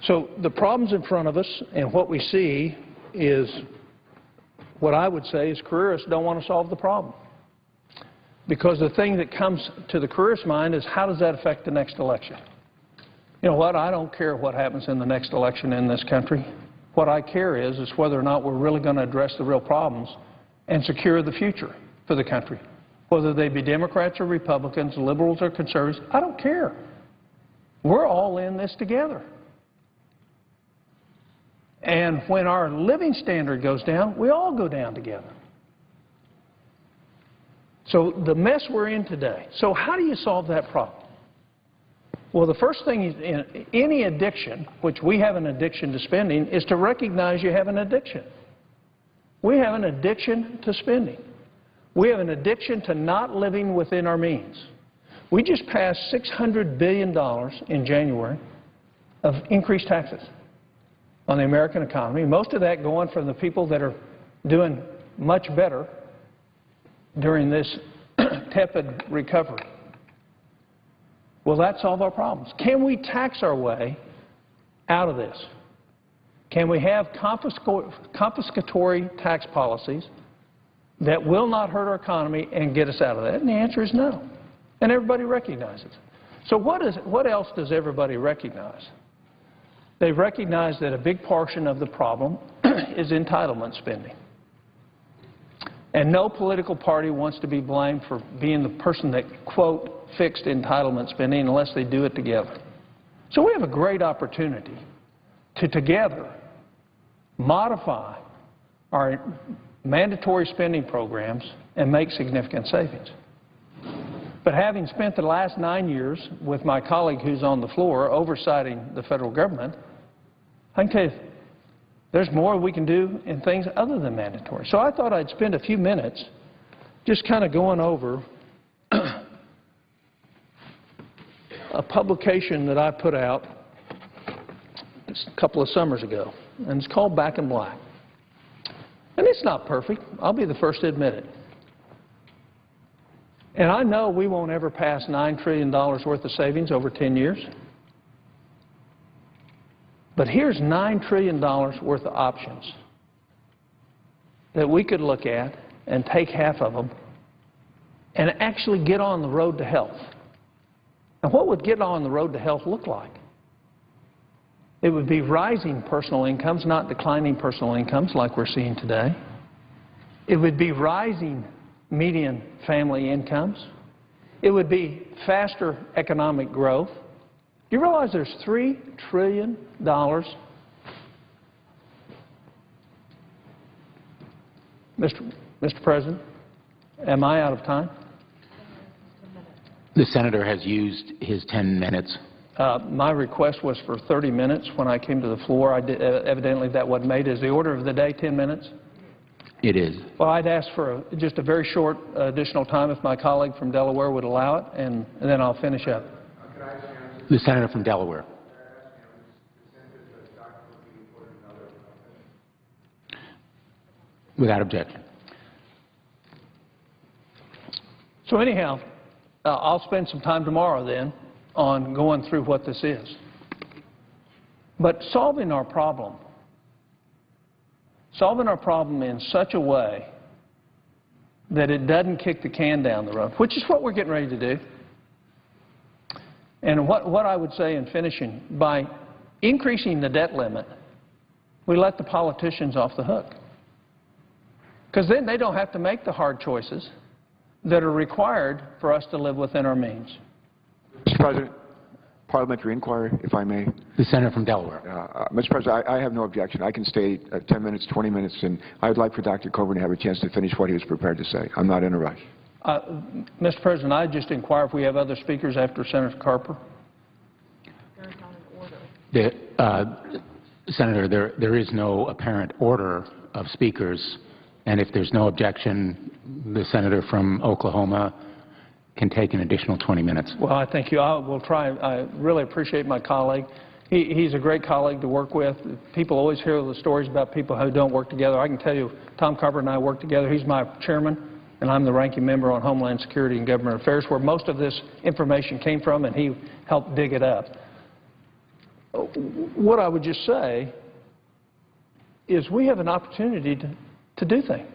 So the problems in front of us and what we see is what I would say is careerists don't want to solve the problem. Because the thing that comes to the careerist mind is how does that affect the next election? You know what? I don't care what happens in the next election in this country. What I care is whether or not we're really going to address the real problems and secure the future for the country. Whether they be Democrats or Republicans, liberals or conservatives, I don't care. We're all in this together. And when our living standard goes down, we all go down together. So the mess we're in today. So how do you solve that problem? Well, the first thing in any addiction, which we have an addiction to spending, is to recognize you have an addiction. We have an addiction to spending. We have an addiction to not living within our means. We just passed $600 billion in January of increased taxes on the American economy, most of that going from the people that are doing much better during this tepid recovery. Will that solve our problems? Can we tax our way out of this? Can we have confiscatory tax policies that will not hurt our economy and get us out of that? And the answer is no. And everybody recognizes. So what else does everybody recognize? They recognize that a big portion of the problem is entitlement spending. And no political party wants to be blamed for being the person that, quote, fixed entitlement spending unless they do it together. So we have a great opportunity to together modify our mandatory spending programs and make significant savings. But having spent the last 9 years with my colleague who's on the floor oversighting the federal government, I can tell you there's more we can do in things other than mandatory. So I thought I'd spend a few minutes just kind of going over a publication that I put out just a couple of summers ago, and it's called Back in Black. And it's not perfect. I'll be the first to admit it. And I know we won't ever pass $9 trillion worth of savings over 10 years. But here's $9 trillion worth of options that we could look at and take half of them and actually get on the road to health. And what would get on the road to health look like? It would be rising personal incomes, not declining personal incomes like we're seeing today. It would be rising median family incomes. It would be faster economic growth. Do you realize there's $3 trillion? Mr. President, am I out of time? The senator has used his 10 minutes. My request was for 30 minutes when I came to the floor. Evidently that wasn't made. Is the order of the day 10 minutes? It is. Well, I'd ask for just a very short additional time if my colleague from Delaware would allow it, and then I'll finish up. The senator from Delaware. Without objection. So anyhow, I'll spend some time tomorrow then on going through what this is. But solving our problem in such a way that it doesn't kick the can down the road, which is what we're getting ready to do. And what I would say in finishing, by increasing the debt limit, we let the politicians off the hook. Because then they don't have to make the hard choices that are required for us to live within our means. Mr. President, parliamentary inquiry, if I may. The senator from Delaware. Mr. President, I have no objection. I can stay 10 minutes, 20 minutes, and I would like for Dr. Coburn to have a chance to finish what he was prepared to say. I'm not in a rush. Mr. President, I just inquire if we have other speakers after Senator Carper. Senator, there is no apparent order of speakers, and if there's no objection, the senator from Oklahoma can take an additional 20 minutes. Well, I thank you. I will try. I really appreciate my colleague. He's a great colleague to work with. People always hear the stories about people who don't work together. I can tell you, Tom Carper and I work together. He's my chairman, and I'm the ranking member on Homeland Security and Government Affairs, where most of this information came from, and he helped dig it up. What I would just say is we have an opportunity to do things.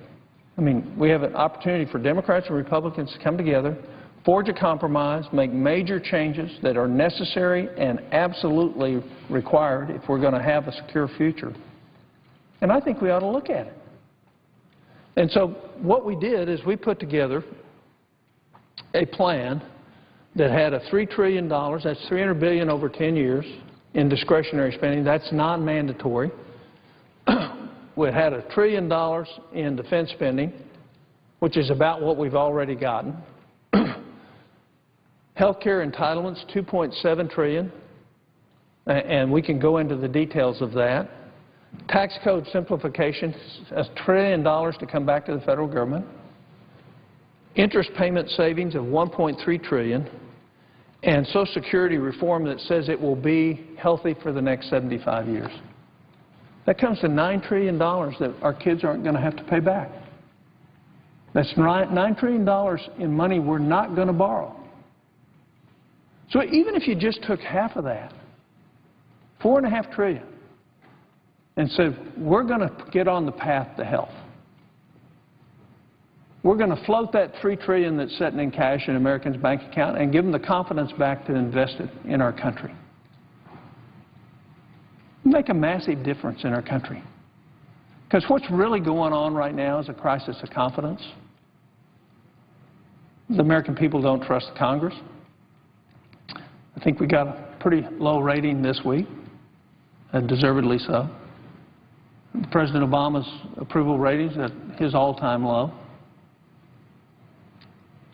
I mean, we have an opportunity for Democrats and Republicans to come together, forge a compromise, make major changes that are necessary and absolutely required if we're going to have a secure future. And I think we ought to look at it. And so what we did is we put together a plan that had a $3 trillion, that's $300 billion over 10 years in discretionary spending. That's non-mandatory. We had $1 trillion in defense spending, which is about what we've already gotten. Healthcare entitlements, $2.7 trillion, and we can go into the details of that. Tax code simplification, $1 trillion to come back to the federal government. Interest payment savings of $1.3 trillion, and Social Security reform that says it will be healthy for the next 75 years. That comes to $9 trillion that our kids aren't going to have to pay back. That's $9 trillion in money we're not going to borrow. So even if you just took half of that, $4.5 trillion, and said, we're going to get on the path to health. We're going to float that $3 trillion that's sitting in cash in Americans' bank account and give them the confidence back to invest it in our country. Make a massive difference in our country. Because what's really going on right now is a crisis of confidence. The American people don't trust the Congress. I think we got a pretty low rating this week, and deservedly so. President Obama's approval ratings at his all-time low.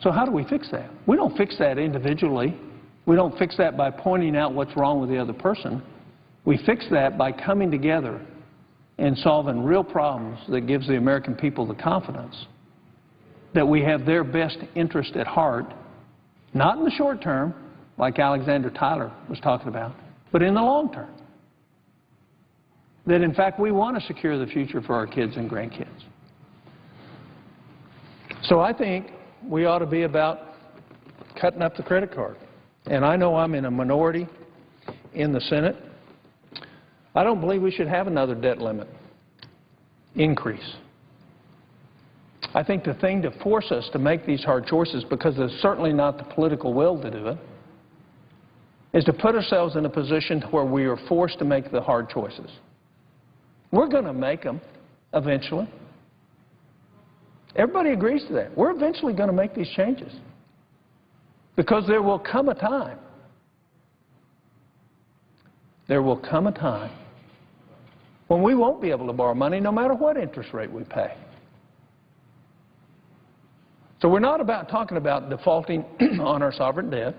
So how do we fix that? We don't fix that individually. We don't fix that by pointing out what's wrong with the other person. We fix that by coming together and solving real problems that gives the American people the confidence that we have their best interest at heart, not in the short term, like Alexander Tyler was talking about, but in the long term. That, in fact, we want to secure the future for our kids and grandkids. So I think we ought to be about cutting up the credit card. And I know I'm in a minority in the Senate. I don't believe we should have another debt limit increase. I think the thing to force us to make these hard choices, because there's certainly not the political will to do it, is to put ourselves in a position where we are forced to make the hard choices. We're going to make them eventually. Everybody agrees to that. We're eventually going to make these changes because there will come a time. There will come a time when we won't be able to borrow money no matter what interest rate we pay. So we're not talking about defaulting on our sovereign debt.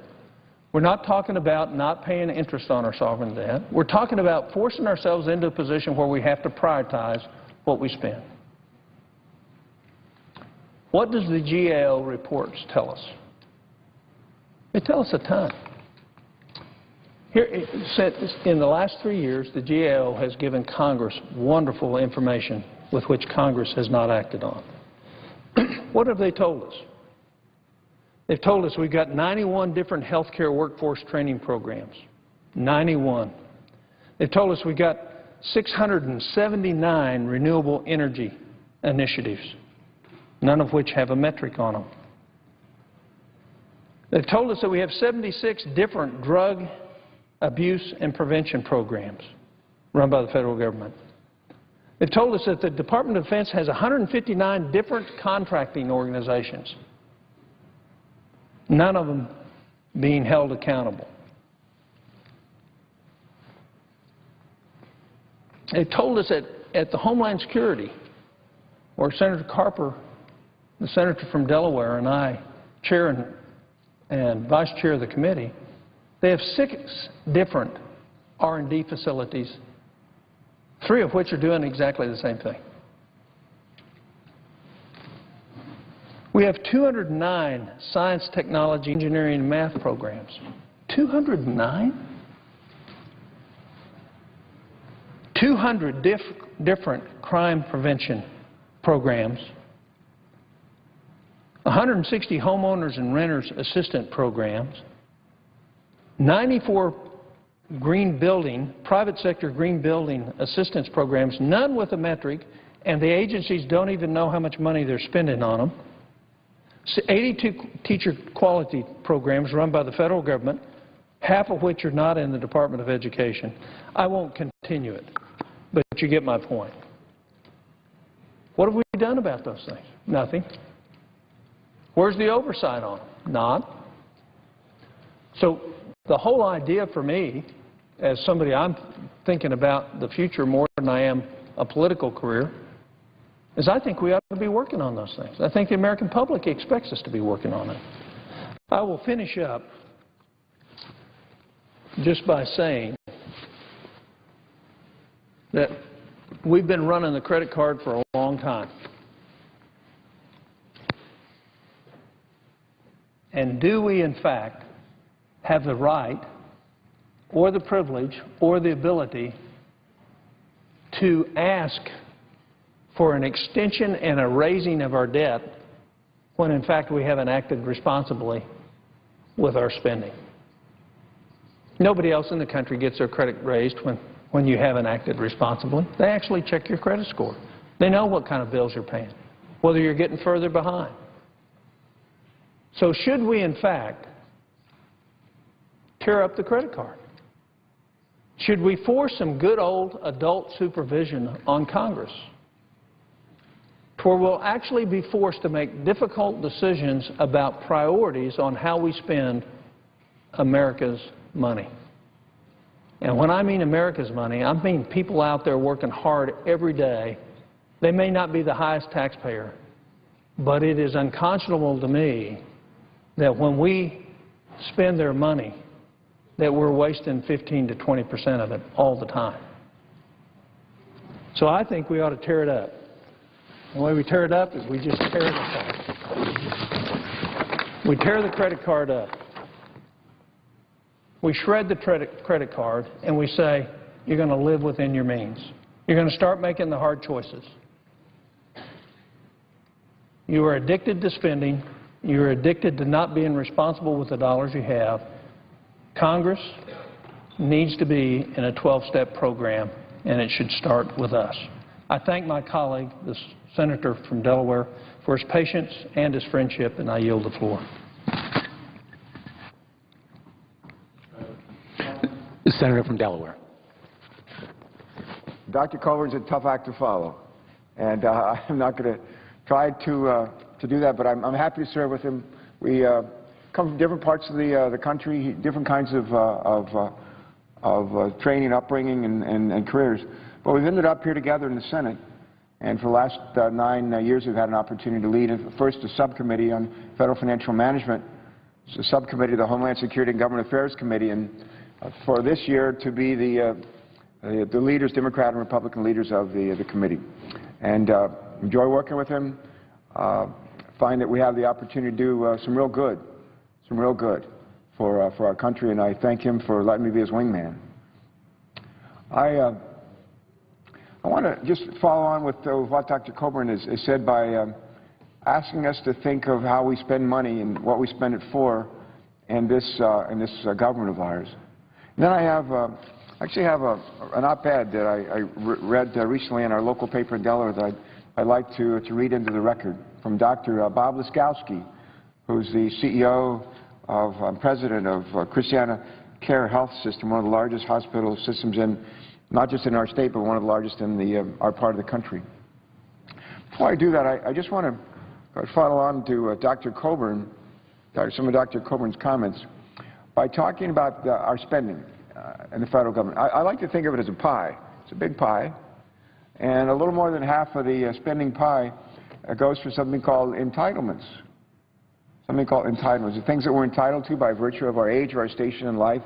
We're not talking about not paying interest on our sovereign debt. We're talking about forcing ourselves into a position where we have to prioritize what we spend. What does the GAO reports tell us? They tell us a ton. Here, it said in the last 3 years, the GAO has given Congress wonderful information with which Congress has not acted on. What have they told us? They've told us we've got 91 different health care workforce training programs. 91. They've told us we've got 679 renewable energy initiatives, none of which have a metric on them. They've told us that we have 76 different drug abuse and prevention programs run by the federal government. They've told us that the Department of Defense has 159 different contracting organizations, none of them being held accountable. They've told us that at the Homeland Security, where Senator Carper, the senator from Delaware, and I, chair and vice chair of the committee, they have 6 different R&D facilities, 3 of which are doing exactly the same thing. We have 209 science, technology, engineering, and math programs. 209? 200 different crime prevention programs, 160 homeowners and renters assistance programs, 94 green building, private sector green building assistance programs, none with a metric, and the agencies don't even know how much money they're spending on them. 82 teacher quality programs run by the federal government, half of which are not in the Department of Education. I won't continue it, but you get my point. What have we done about those things? Nothing. Where's the oversight on them? Not. So the whole idea for me, as somebody I'm thinking about the future more than I am a political career, is I think we ought to be working on those things. I think the American public expects us to be working on it. I will finish up just by saying that we've been running the credit card for a long time. And do we, in fact, have the right or the privilege or the ability to ask for an extension and a raising of our debt when, in fact, we haven't acted responsibly with our spending? Nobody else in the country gets their credit raised when you haven't acted responsibly. They actually check your credit score. They know what kind of bills you're paying, whether you're getting further behind. So should we, in fact, tear up the credit card? Should we force some good old adult supervision on Congress, to where we'll actually be forced to make difficult decisions about priorities on how we spend America's money? And when I mean America's money, I mean people out there working hard every day. They may not be the highest taxpayer, but it is unconscionable to me that when we spend their money, that we're wasting 15 to 20% of it all the time. So I think we ought to tear it up. The way we tear it up is we just tear it apart. We tear the credit card up. We shred the credit card and we say, you're going to live within your means. You're going to start making the hard choices. You are addicted to spending. You are addicted to not being responsible with the dollars you have. Congress needs to be in a 12-step program, and it should start with us. I thank my colleague, the senator from Delaware, for his patience and his friendship, and I yield the floor. The senator from Delaware. Dr. Covern's a tough act to follow, and I'm not going to try to do that, but I'm happy to serve with him. We come from different parts of the country, different kinds of training, upbringing, and careers. But we've ended up here together in the Senate, and for the last 9 years we've had an opportunity to lead first a subcommittee on federal financial management, it's a subcommittee of the Homeland Security and Government Affairs Committee, and for this year to be the leaders, Democrat and Republican leaders of the committee. And enjoy working with him. Find that we have the opportunity to do some real good for our country, and I thank him for letting me be his wingman. I want to just follow on with what Dr. Coburn has said by asking us to think of how we spend money and what we spend it for in this government of ours. And then I actually have an op-ed that I read recently in our local paper in Delaware that I'd like to read into the record from Dr. Bob Laskowski, who's the CEO president of Christiana Care Health System, one of the largest hospital systems in not just in our state, but one of the largest in our part of the country. Before I do that, I just want to follow on to Dr. Coburn, some of Dr. Coburn's comments, by talking about our spending in the federal government. I like to think of it as a pie. It's a big pie, and a little more than half of the spending pie goes for something called entitlements. Something called entitlements, the things that we're entitled to by virtue of our age or our station in life.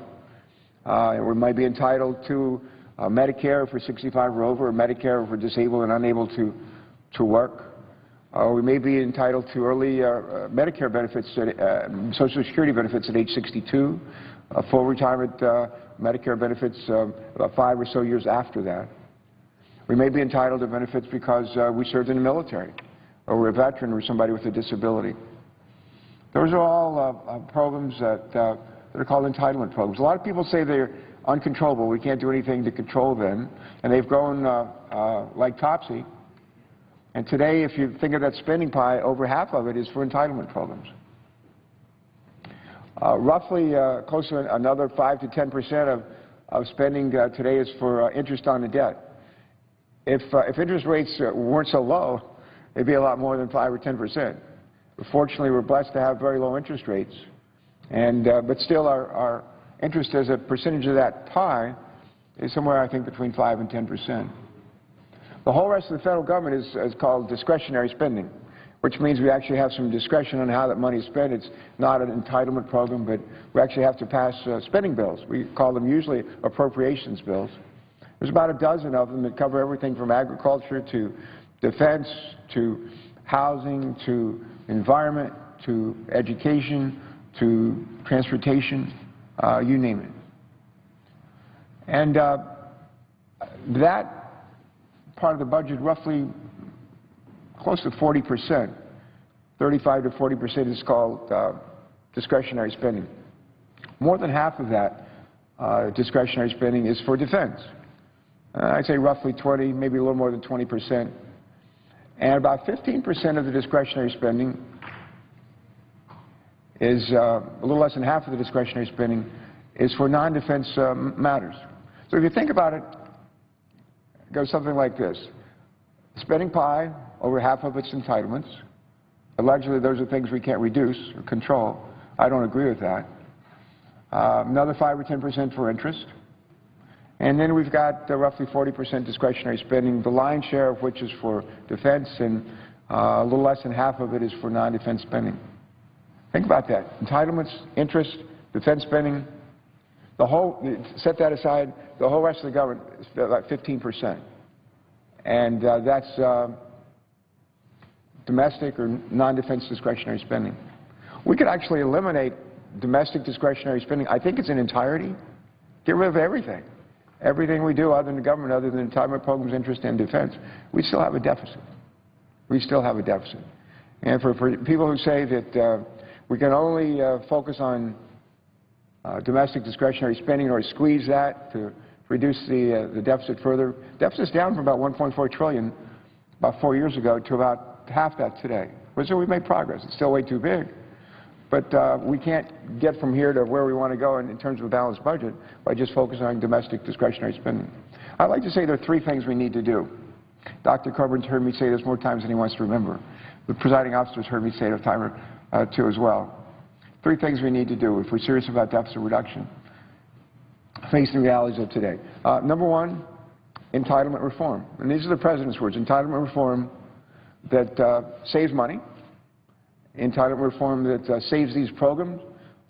We might be entitled to Medicare for 65 or over, or Medicare for disabled and unable to work. We may be entitled to early Medicare benefits, Social Security benefits at age 62, full retirement Medicare benefits about 5 or so years after that. We may be entitled to benefits because we served in the military, or we're a veteran, or somebody with a disability. Those are all programs that are called entitlement programs. A lot of people say they're uncontrollable. We can't do anything to control them, and they've grown like Topsy. And today, if you think of that spending pie, over half of it is for entitlement programs. Roughly close to another 5 to 10% of spending today is for interest on the debt. If interest rates weren't so low, it'd be a lot more than 5 or 10%. Fortunately, we're blessed to have very low interest rates, but still our interest as a percentage of that pie is somewhere, I think, between 5 and 10%. The whole rest of the federal government is called discretionary spending, which means we actually have some discretion on how that money is spent. It's not an entitlement program, but we actually have to pass spending bills. We call them usually appropriations bills. There's about a dozen of them that cover everything from agriculture to defense to housing to environment to education to transportation, you name it. And that part of the budget, roughly close to 40%, 35 to 40% is called discretionary spending. More than half of that discretionary spending is for defense. I'd say roughly 20, maybe a little more than 20%. And about 15% of the discretionary spending is, a little less than half of the discretionary spending is for non-defense matters. So if you think about it, it goes something like this. Spending pie, over half of it's entitlements. Allegedly, those are things we can't reduce or control. I don't agree with that. Another 5 or 10% for interest. And then we've got roughly 40% discretionary spending, the lion's share of which is for defense, and a little less than half of it is for non-defense spending. Think about that. Entitlements, interest, defense spending, set that aside, the whole rest of the government is about 15%. And that's domestic or non-defense discretionary spending. We could actually eliminate domestic discretionary spending. I think it's in entirety. Get rid of everything. Everything we do other than the government, other than entitlement programs, interest, and defense, we still have a deficit. We still have a deficit. And for people who say that we can only focus on domestic discretionary spending or squeeze that to reduce the deficit further, deficit's down from about $1.4 trillion about 4 years ago to about half that today. So we've made progress. It's still way too big. But we can't get from here to where we want to go in terms of a balanced budget by just focusing on domestic discretionary spending. I'd like to say there are 3 things we need to do. Dr. Coburn's heard me say this more times than he wants to remember. The presiding officer's heard me say it a time or two as well. 3 things we need to do if we're serious about deficit reduction, facing the realities of today. Number 1, entitlement reform. And these are the president's words. Entitlement reform that saves money. Entitlement reform that saves these programs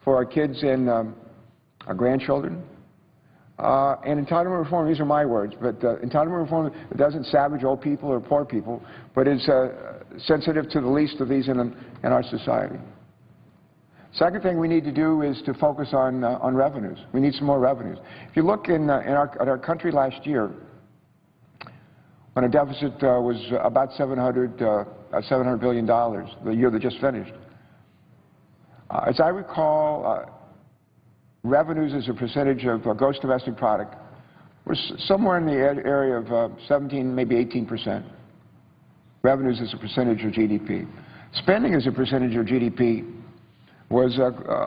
for our kids and our grandchildren. And entitlement reform, these are my words, but entitlement reform that doesn't savage old people or poor people, but is sensitive to the least of these in our society. Second thing we need to do is to focus on revenues. We need some more revenues. If you look at our country last year, when a deficit was about $700 billion, the year that just finished. As I recall, revenues as a percentage of gross domestic product was somewhere in the area of 17, maybe 18%. Revenues as a percentage of GDP. Spending as a percentage of GDP was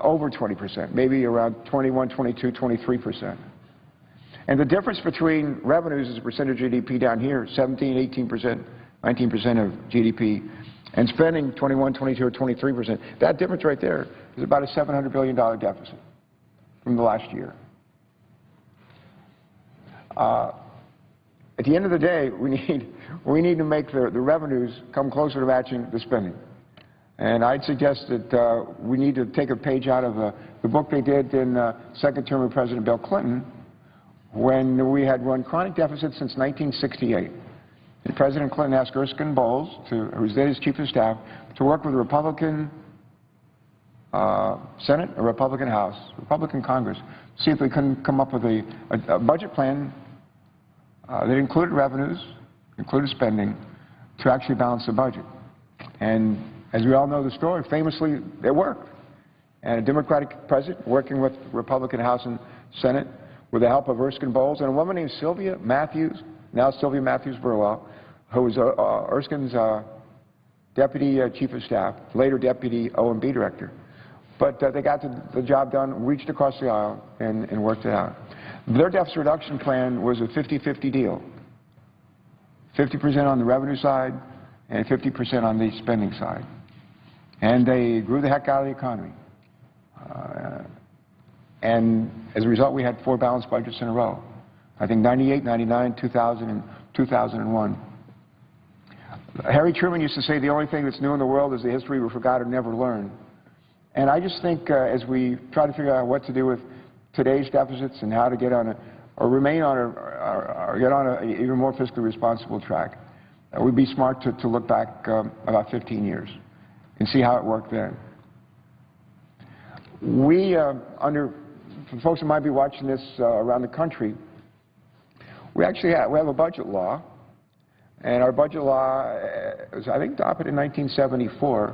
over 20%, maybe around 21, 22, 23%. And the difference between revenues as a percentage of GDP down here, 17, 18%, 19% of GDP, and spending 21, 22, or 23%, that difference right there is about a $700 billion deficit from the last year. At the end of the day, we need to make the revenues come closer to matching the spending. And I'd suggest that we need to take a page out of the book they did in second term of President Bill Clinton, when we had run chronic deficits since 1968. And President Clinton asked Erskine Bowles, who was then his chief of staff, to work with a Republican Senate, a Republican House, Republican Congress, see if they couldn't come up with a budget plan that included revenues, included spending, to actually balance the budget. And as we all know the story, famously, it worked. And a Democratic president working with Republican House and Senate with the help of Erskine Bowles and a woman named Sylvia Matthews, now Sylvia Matthews Burwell, who was Erskine's deputy chief of staff, later deputy OMB director. But they got the job done, reached across the aisle, and worked it out. Their deficit reduction plan was a 50-50 deal. 50% on the revenue side and 50% on the spending side. And they grew the heck out of the economy. And as a result, we had 4 balanced budgets in a row. I think 98, 99, 2000, and 2001. Harry Truman used to say the only thing that's new in the world is the history we forgot or never learned. And I just think as we try to figure out what to do with today's deficits and how to get on remain on or get on an even more fiscally responsible track, we'd be smart to look back about 15 years and see how it worked then. We, for folks who might be watching this around the country, we have a budget law, and our budget law was, I think, adopted in 1974.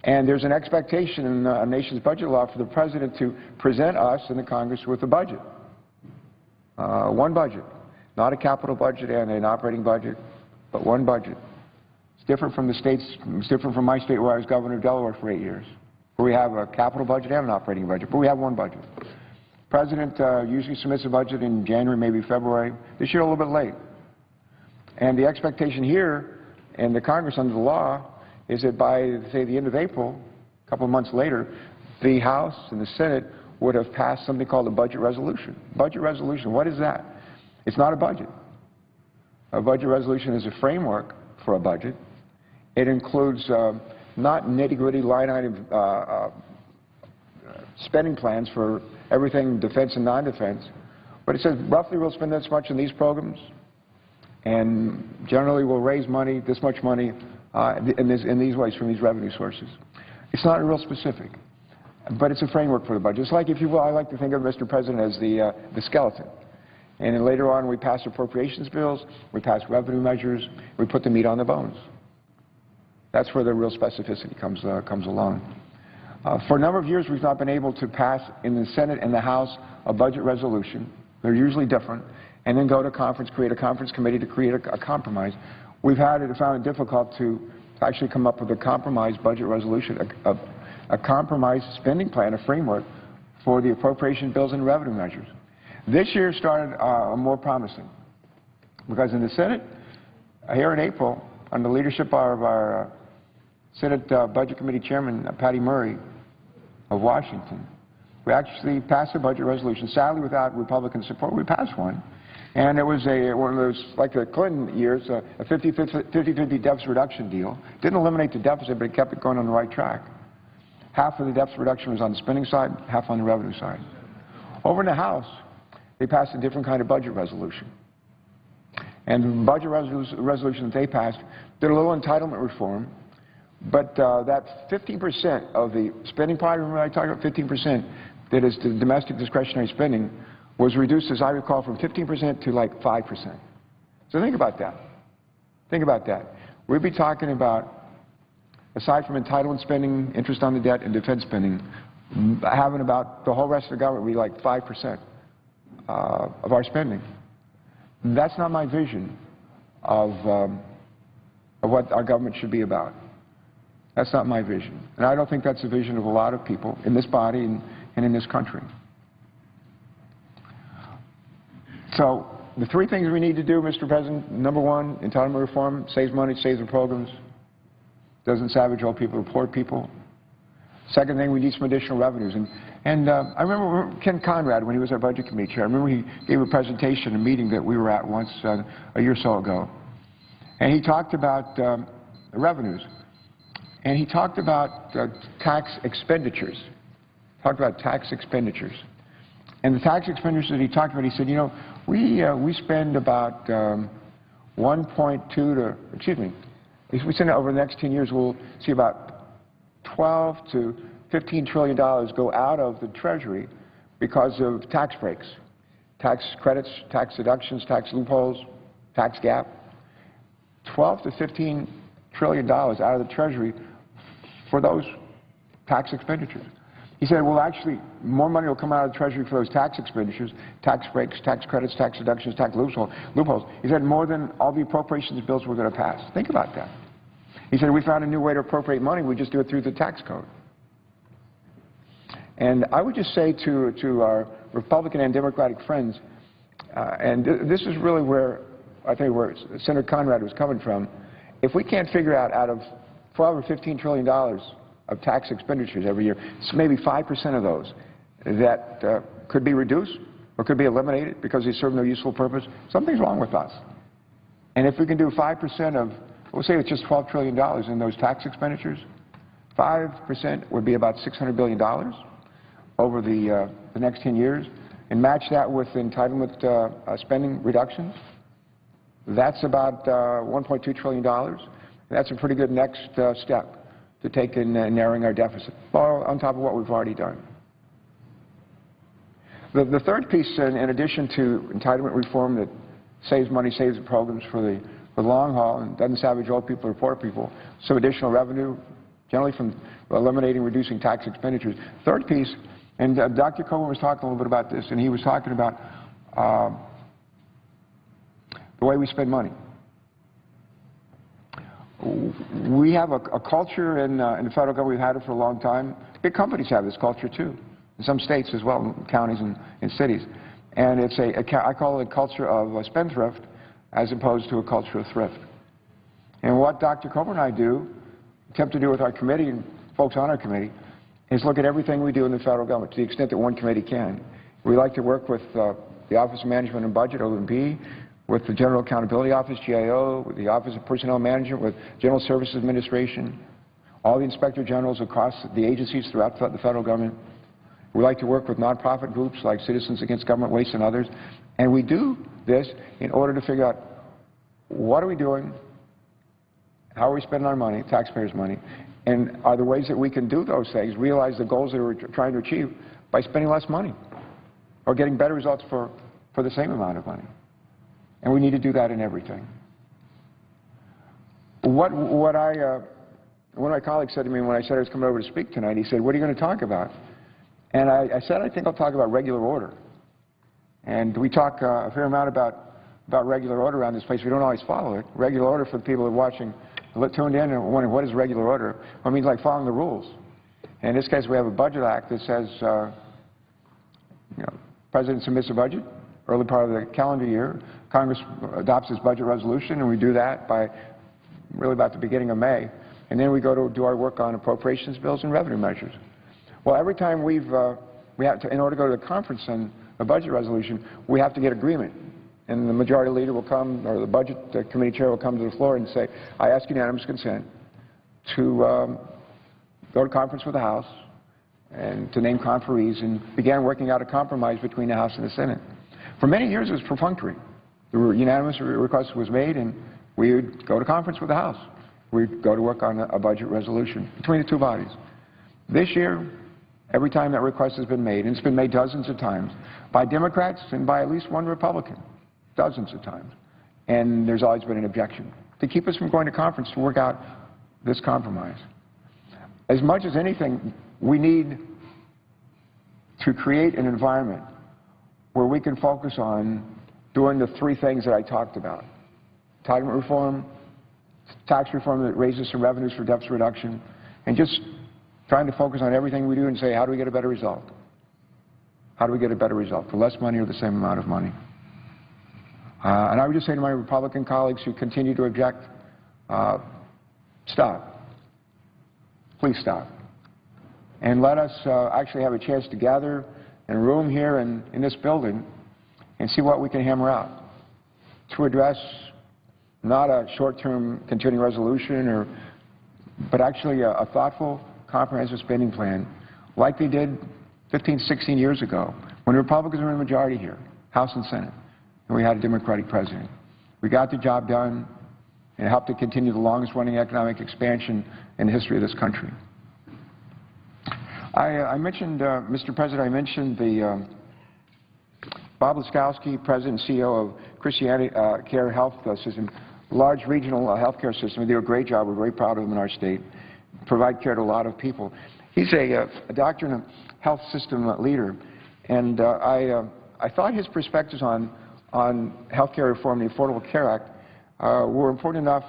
And there's an expectation in a nation's budget law for the president to present us in the Congress with a budget. One budget, not a capital budget and an operating budget, but one budget. It's different from the states, it's different from my state where I was governor of Delaware for 8 years, where we have a capital budget and an operating budget, but we have one budget. The president usually submits a budget in January, maybe February. This year a little bit late. And the expectation here in the Congress under the law is that by, say, the end of April, a couple of months later, the House and the Senate would have passed something called a budget resolution. Budget resolution, what is that? It's not a budget. A budget resolution is a framework for a budget. It includes not nitty-gritty line item spending plans for everything defense and non-defense, but it says roughly we'll spend this much in these programs, and generally we'll raise money, this much money, in these ways from these revenue sources. It's not real specific, but it's a framework for the budget. It's like, if you will, I like to think of Mr. President as the skeleton. And then later on we pass appropriations bills, we pass revenue measures, we put the meat on the bones. That's where the real specificity comes along. For a number of years we've not been able to pass in the Senate and the House a budget resolution. They're usually different. And then go to conference, create a conference committee to create a compromise. We've found it difficult to actually come up with a compromise budget resolution, a compromise spending plan, a framework for the appropriation bills and revenue measures. This year started more promising, because in the Senate, here in April, under the leadership of our Senate Budget Committee Chairman, Patty Murray of Washington, we actually passed a budget resolution, sadly without Republican support. We passed one. And it was one of those, like the Clinton years, a 50-50 deficit reduction deal. Didn't eliminate the deficit, but it kept it going on the right track. Half of the deficit reduction was on the spending side, half on the revenue side. Over in the House, they passed a different kind of budget resolution. And the budget resolution that they passed did a little entitlement reform, but that 15% of the spending part, remember I talked about 15%, that is the domestic discretionary spending, was reduced, as I recall, from 15% to like 5%. So think about that. Think about that. We'd be talking about, aside from entitlement spending, interest on the debt, and defense spending, having about the whole rest of the government be like 5% of our spending. That's not my vision of what our government should be about. That's not my vision. And I don't think that's the vision of a lot of people in this body and in this country. So the three things we need to do, Mr. President: number one, entitlement reform saves money, saves the programs, doesn't savage old people or poor people. Second thing, we need some additional revenues. And I remember Ken Conrad, when he was our Budget Committee chair, I remember he gave a presentation, a meeting that we were at once a year or so ago. And he talked about the revenues. And he talked about tax expenditures. Talked about tax expenditures. And the tax expenditures that he talked about, he said, you know, we spend about 1.2 to, excuse me, if we spend it over the next 10 years, we'll see about $12 to $15 trillion go out of the Treasury because of tax breaks, tax credits, tax deductions, tax loopholes, tax gap. $12 to $15 trillion out of the Treasury for those tax expenditures. He said, well, actually, more money will come out of the Treasury for those tax expenditures, tax breaks, tax credits, tax deductions, tax loopholes. He said, more than all the appropriations bills we're going to pass. Think about that. He said, we found a new way to appropriate money. We just do it through the tax code. And I would just say to our Republican and Democratic friends, and this is really where I think where Senator Conrad was coming from, if we can't figure out of $12 or $15 trillion of tax expenditures every year, it's maybe 5% of those that could be reduced or could be eliminated because they serve no useful purpose, something's wrong with us. And if we can do 5% of, we'll say it's just $12 trillion in those tax expenditures, 5% would be about $600 billion over the next 10 years, and match that with entitlement spending reductions. That's about $1.2 trillion. That's a pretty good next step to take in narrowing our deficit, well, on top of what we've already done. The third piece, in addition to entitlement reform that saves money, saves the programs for the long haul and doesn't savage old people or poor people, some additional revenue, generally from eliminating, reducing tax expenditures. Third piece, and Dr. Coburn was talking a little bit about this, and he was talking about the way we spend money. We have a culture in the federal government, we've had it for a long time. Big companies have this culture too, in some states as well, counties and cities. And it's I call it a culture of spendthrift as opposed to a culture of thrift. And what Dr. Coburn and I do, attempt to do with our committee and folks on our committee, is look at everything we do in the federal government to the extent that one committee can. We like to work with the Office of Management and Budget, OMB, with the General Accountability Office, GAO, with the Office of Personnel Management, with General Services Administration, all the Inspector Generals across the agencies throughout the federal government. We like to work with nonprofit groups like Citizens Against Government Waste and others. And we do this in order to figure out what are we doing, how are we spending our money, taxpayers' money, and are there ways that we can do those things, realize the goals that we're trying to achieve by spending less money or getting better results for the same amount of money. And we need to do that in everything. One of my colleagues said to me when I said I was coming over to speak tonight, he said, what are you going to talk about? And I said, I think I'll talk about regular order. And we talk a fair amount about regular order around this place. We don't always follow it. Regular order, for the people who are watching, tuned in and wondering what is regular order, well, it means like following the rules. And in this case, we have a budget act that says, President submits a budget, early part of the calendar year. Congress adopts its budget resolution, and we do that by really about the beginning of May. And then we go to do our work on appropriations bills and revenue measures. Well, every time we have to, in order to go to the conference on a budget resolution, we have to get agreement. And the majority leader will come, or the budget committee chair will come to the floor and say, I ask unanimous consent to go to conference with the House and to name conferees, and began working out a compromise between the House and the Senate. For many years, it was perfunctory. The unanimous request was made, and we would go to conference with the House. We'd go to work on a budget resolution between the two bodies. This year, every time that request has been made, and it's been made dozens of times, by Democrats and by at least one Republican, dozens of times, and there's always been an objection to keep us from going to conference to work out this compromise. As much as anything, we need to create an environment where we can focus on doing the three things that I talked about: entitlement reform, tax reform that raises some revenues for deficit reduction, and just trying to focus on everything we do and say, how do we get a better result? How do we get a better result? For less money or the same amount of money? And I would just say to my Republican colleagues who continue to object, stop. Please stop. And let us actually have a chance to gather in a room here in this building and see what we can hammer out to address not a short-term continuing resolution, but actually a thoughtful, comprehensive spending plan like they did 15, 16 years ago when Republicans were in the majority here, House and Senate, and we had a Democratic president. We got the job done and helped to continue the longest-running economic expansion in the history of this country. I mentioned, Mr. President, I mentioned the Bob Laskowski, President and CEO of Christianity Care Health System, large regional health care system. They do a great job. We're very proud of them in our state. Provide care to a lot of people. He's a doctor and a health system leader, and I thought his perspectives on health care reform, the Affordable Care Act, were important enough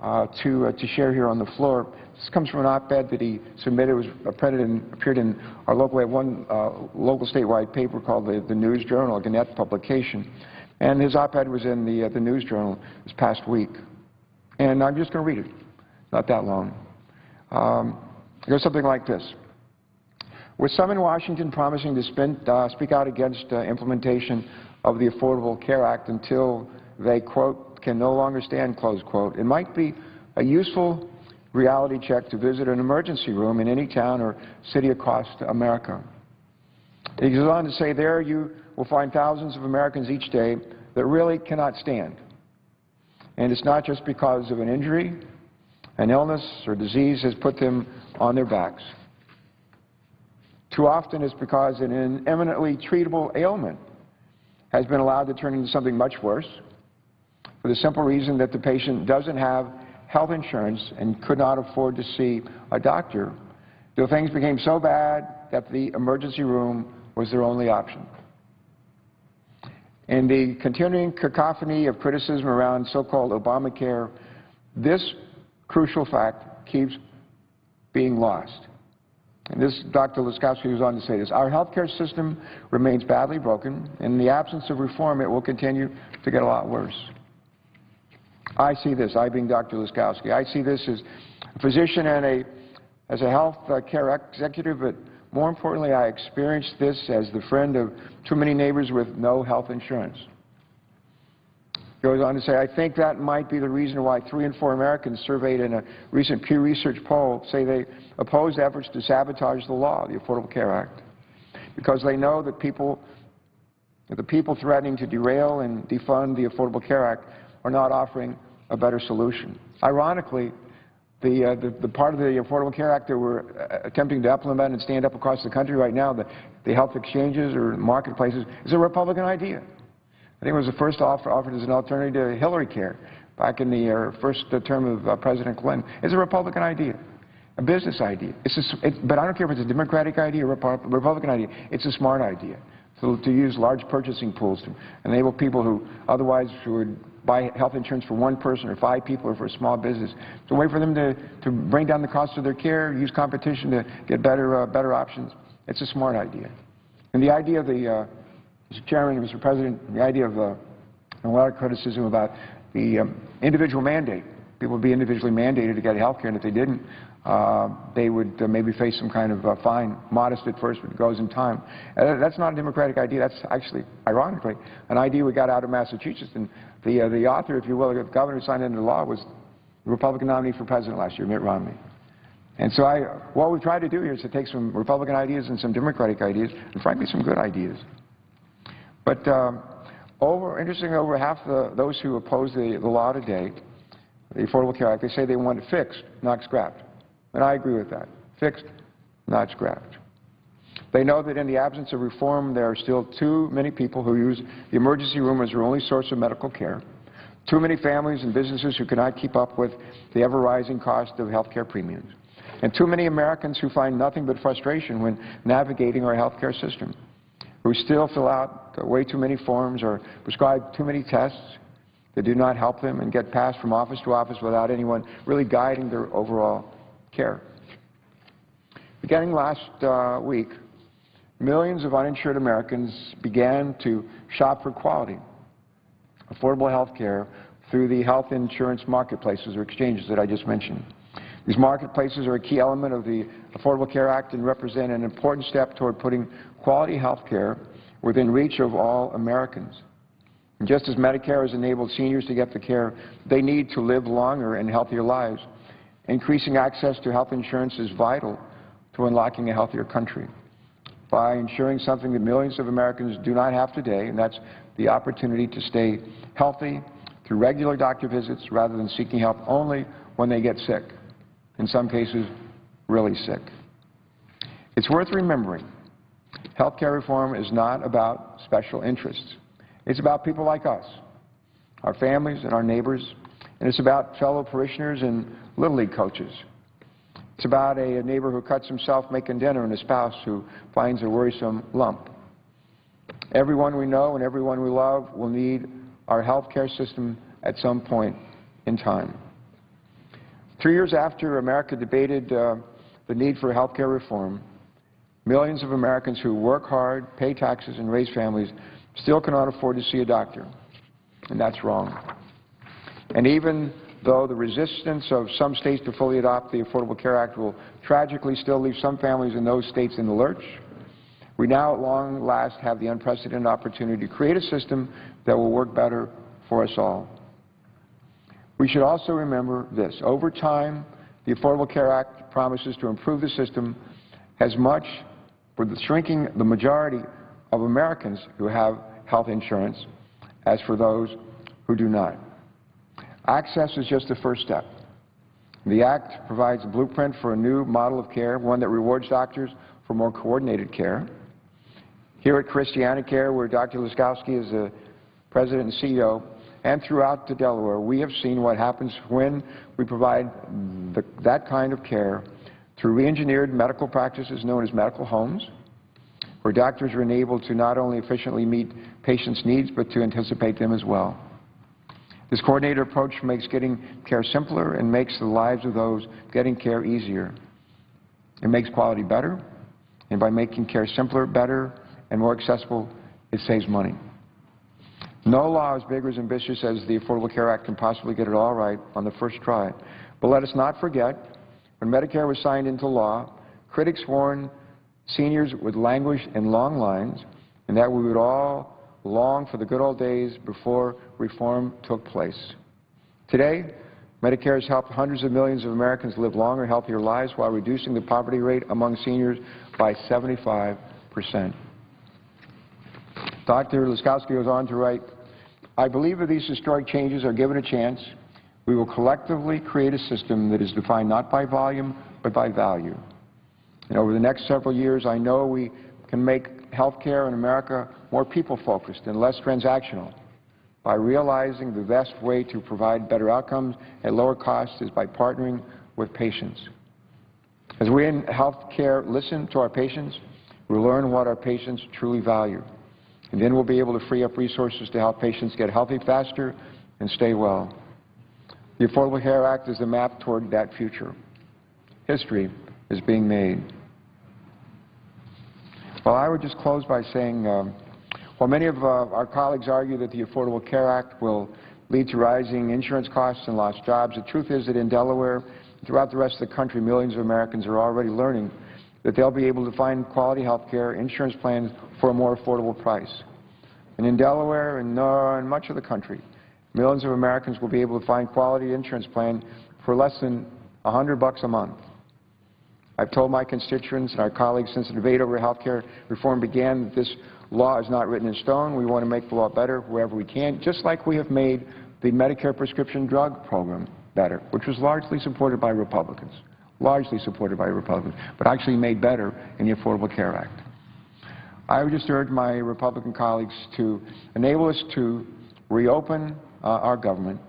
to share here on the floor. This comes from an op-ed that he submitted. It was appeared in our local, we have one local statewide paper called the News Journal, a Gannett publication. And his op-ed was in the News Journal this past week. And I'm just going to read it. Not that long. It goes something like this. With some in Washington promising to speak out against implementation of the Affordable Care Act until they, quote, can no longer stand, close quote, it might be a useful reality check to visit an emergency room in any town or city across America. He goes on to say, there you will find thousands of Americans each day that really cannot stand. And it's not just because of an injury, an illness, or disease has put them on their backs. Too often it's because an eminently treatable ailment has been allowed to turn into something much worse for the simple reason that the patient doesn't have health insurance and could not afford to see a doctor, till things became so bad that the emergency room was their only option. In the continuing cacophony of criticism around so-called Obamacare, this crucial fact keeps being lost. And this, Dr. Laskowski goes on to say this, our health care system remains badly broken. In the absence of reform, it will continue to get a lot worse. I see this, I being Dr. Laskowski, I see this as a physician and as a health care executive, but more importantly, I experienced this as the friend of too many neighbors with no health insurance. Goes on to say, I think that might be the reason why 3 in 4 Americans surveyed in a recent Pew Research poll say they oppose efforts to sabotage the law, the Affordable Care Act, because they know that the people threatening to derail and defund the Affordable Care Act are not offering a better solution. Ironically, the part of the Affordable Care Act that we're attempting to implement and stand up across the country right now, the health exchanges or marketplaces, is a Republican idea. I think it was the first offered as an alternative to Hillary Care back in the first term of President Clinton. It's a Republican idea, a business idea. But I don't care if it's a Democratic idea or a Republican idea. It's a smart idea to use large purchasing pools to enable people who otherwise would buy health insurance for one person or 5 people or for a small business. It's a way for them to bring down the cost of their care, use competition to get better options. It's a smart idea. And the idea of the, Mr. Chairman, Mr. President, the idea of a lot of criticism about the individual mandate. People would be individually mandated to get health care, and if they didn't, they would maybe face some kind of fine, modest at first, but it goes in time. That's not a Democratic idea. That's actually, ironically, an idea we got out of Massachusetts. And the author, if you will, the governor who signed into law was the Republican nominee for president last year, Mitt Romney. And so what we've tried to do here is to take some Republican ideas and some Democratic ideas, and frankly, some good ideas. But interestingly, over half those who oppose the law today, the Affordable Care Act, they say they want it fixed, not scrapped. And I agree with that. Fixed, not scrapped. They know that in the absence of reform, there are still too many people who use the emergency room as their only source of medical care, too many families and businesses who cannot keep up with the ever-rising cost of health care premiums, and too many Americans who find nothing but frustration when navigating our health care system, who still fill out way too many forms or prescribe too many tests that do not help them and get passed from office to office without anyone really guiding their overall care. Beginning last week, millions of uninsured Americans began to shop for quality affordable health care through the health insurance marketplaces or exchanges that I just mentioned. These marketplaces are a key element of the Affordable Care Act and represent an important step toward putting quality health care within reach of all Americans. And just as Medicare has enabled seniors to get the care they need to live longer and healthier lives, increasing access to health insurance is vital to unlocking a healthier country. By ensuring something that millions of Americans do not have today, and that's the opportunity to stay healthy through regular doctor visits rather than seeking help only when they get sick, in some cases really sick. It's worth remembering, health care reform is not about special interests. It's about people like us, our families and our neighbors, and it's about fellow parishioners and Little League coaches. It's about a neighbor who cuts himself making dinner and a spouse who finds a worrisome lump. Everyone we know and everyone we love will need our health care system at some point in time. 3 years after America debated the need for health care reform, millions of Americans who work hard, pay taxes, and raise families still cannot afford to see a doctor, and that's wrong. And even though the resistance of some states to fully adopt the Affordable Care Act will tragically still leave some families in those states in the lurch, we now at long last have the unprecedented opportunity to create a system that will work better for us all. We should also remember this. Over time, the Affordable Care Act promises to improve the system as much for shrinking the majority of Americans who have health insurance as for those who do not. Access is just the first step. The Act provides a blueprint for a new model of care, one that rewards doctors for more coordinated care. Here at Christianacare, where Dr. Laskowski is the president and CEO, and throughout Delaware, we have seen what happens when we provide that kind of care through re-engineered medical practices known as medical homes, where doctors are enabled to not only efficiently meet patients' needs, but to anticipate them as well. This coordinated approach makes getting care simpler and makes the lives of those getting care easier. It makes quality better, and by making care simpler, better, and more accessible, it saves money. No law is big or as ambitious as the Affordable Care Act can possibly get it all right on the first try. But let us not forget, when Medicare was signed into law, critics warned seniors would languish in long lines and that we would all long for the good old days before reform took place. Today, Medicare has helped hundreds of millions of Americans live longer, healthier lives while reducing the poverty rate among seniors by 75%. Dr. Laskowski goes on to write, I believe if these historic changes are given a chance, we will collectively create a system that is defined not by volume, but by value. And over the next several years, I know we can make health care in America more people-focused and less transactional by realizing the best way to provide better outcomes at lower costs is by partnering with patients. As we in health care listen to our patients, we'll learn what our patients truly value. And then we'll be able to free up resources to help patients get healthy faster and stay well. The Affordable Care Act is a map toward that future. History is being made. Well, I would just close by saying, while many of our colleagues argue that the Affordable Care Act will lead to rising insurance costs and lost jobs, the truth is that in Delaware and throughout the rest of the country, millions of Americans are already learning that they'll be able to find quality health care insurance plans for a more affordable price. And in Delaware and in much of the country, millions of Americans will be able to find quality insurance plans for less than $100 a month. I've told my constituents and our colleagues since the debate over health care reform began that this law is not written in stone. We want to make the law better wherever we can, just like we have made the Medicare prescription drug program better, which was largely supported by Republicans. But actually made better in the Affordable Care Act. I would just urge my Republican colleagues to enable us to reopen our government,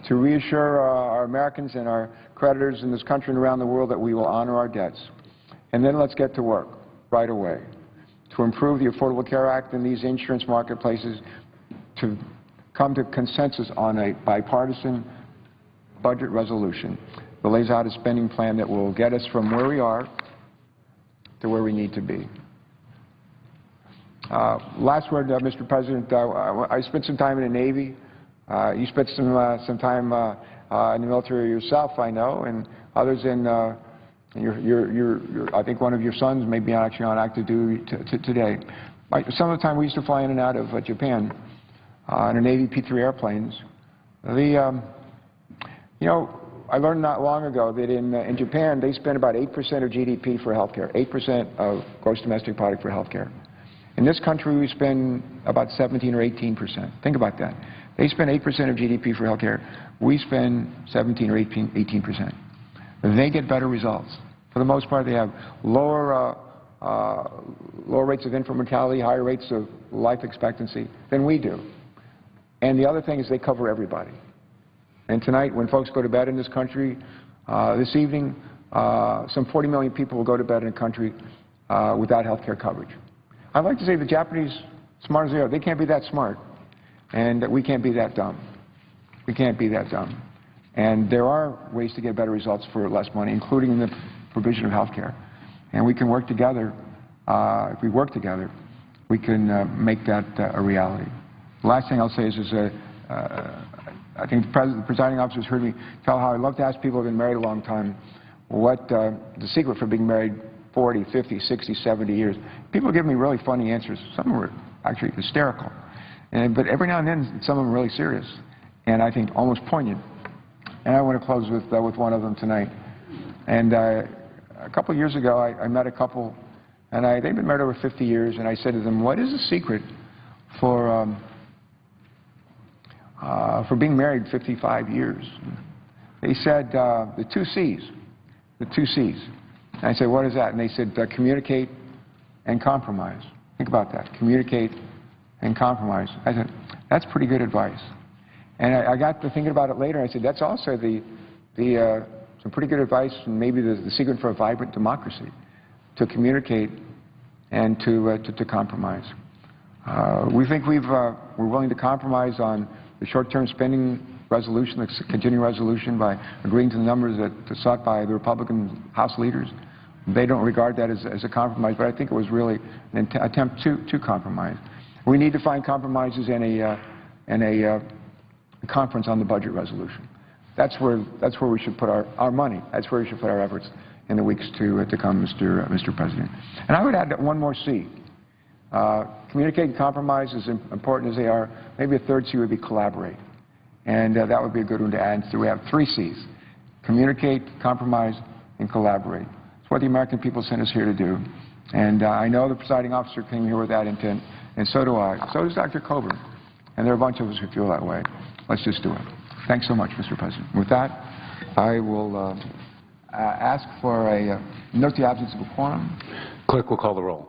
to reassure our Americans and our creditors in this country and around the world that we will honor our debts. And then let's get to work right away to improve the Affordable Care Act and these insurance marketplaces, to come to consensus on a bipartisan budget resolution that lays out a spending plan that will get us from where we are to where we need to be. Last word, Mr. President. I spent some time in the Navy. You spent some time in the military yourself, I know, and others in I think one of your sons may be actually on active duty today. Some of the time we used to fly in and out of Japan in a Navy P-3 airplanes. You know, I learned not long ago that in Japan they spend about 8% of GDP for health care, 8% of gross domestic product for health care. In this country we spend about 17 or 18%. Think about that. They spend 8% of GDP for health care. We spend 17 or 18%. They get better results. For the most part, they have lower rates of infant mortality, higher rates of life expectancy than we do. And the other thing is they cover everybody. And tonight, when folks go to bed in this country, this evening, some 40 million people will go to bed in a country without health care coverage. I'd like to say the Japanese, smart as they are, they can't be that smart. And we can't be that dumb. We can't be that dumb. And there are ways to get better results for less money, including the provision of health care. And we can work together. If we work together, we can make that a reality. The last thing I'll say is I think the presiding officers heard me tell how I love to ask people who have been married a long time what the secret for being married 40, 50, 60, 70 years. People give me really funny answers. Some of them were actually hysterical. But every now and then, some of them are really serious, and I think almost poignant. And I want to close with one of them tonight. And a couple of years ago, I met a couple, and they've been married over 50 years, and I said to them, what is the secret for being married 55 years? They said, the two C's. The two C's. And I said, what is that? And they said, communicate and compromise. Think about that. Communicate and compromise. I said, that's pretty good advice. And I got to thinking about it later. I said, that's also some pretty good advice and maybe the secret for a vibrant democracy, to communicate and to compromise. We think we're willing to compromise on the short-term spending resolution, the continuing resolution, by agreeing to the numbers that are sought by the Republican House leaders. They don't regard that as a compromise, but I think it was really an attempt to compromise. We need to find compromises in a conference on the budget resolution. That's where we should put our money. That's where we should put our efforts in the weeks to come, Mr. President. And I would add that one more C. Communicate and compromise, as important as they are. Maybe a third C would be collaborate. And that would be a good one to add. So we have three C's. Communicate, compromise, and collaborate. It's what the American people sent us here to do. And I know the presiding officer came here with that intent, and so do I. So does Dr. Coburn. And there are a bunch of us who feel that way. Let's just do it. Thanks so much, Mr. President. With that, I will ask for a note the absence of a quorum. Clerk will call the roll.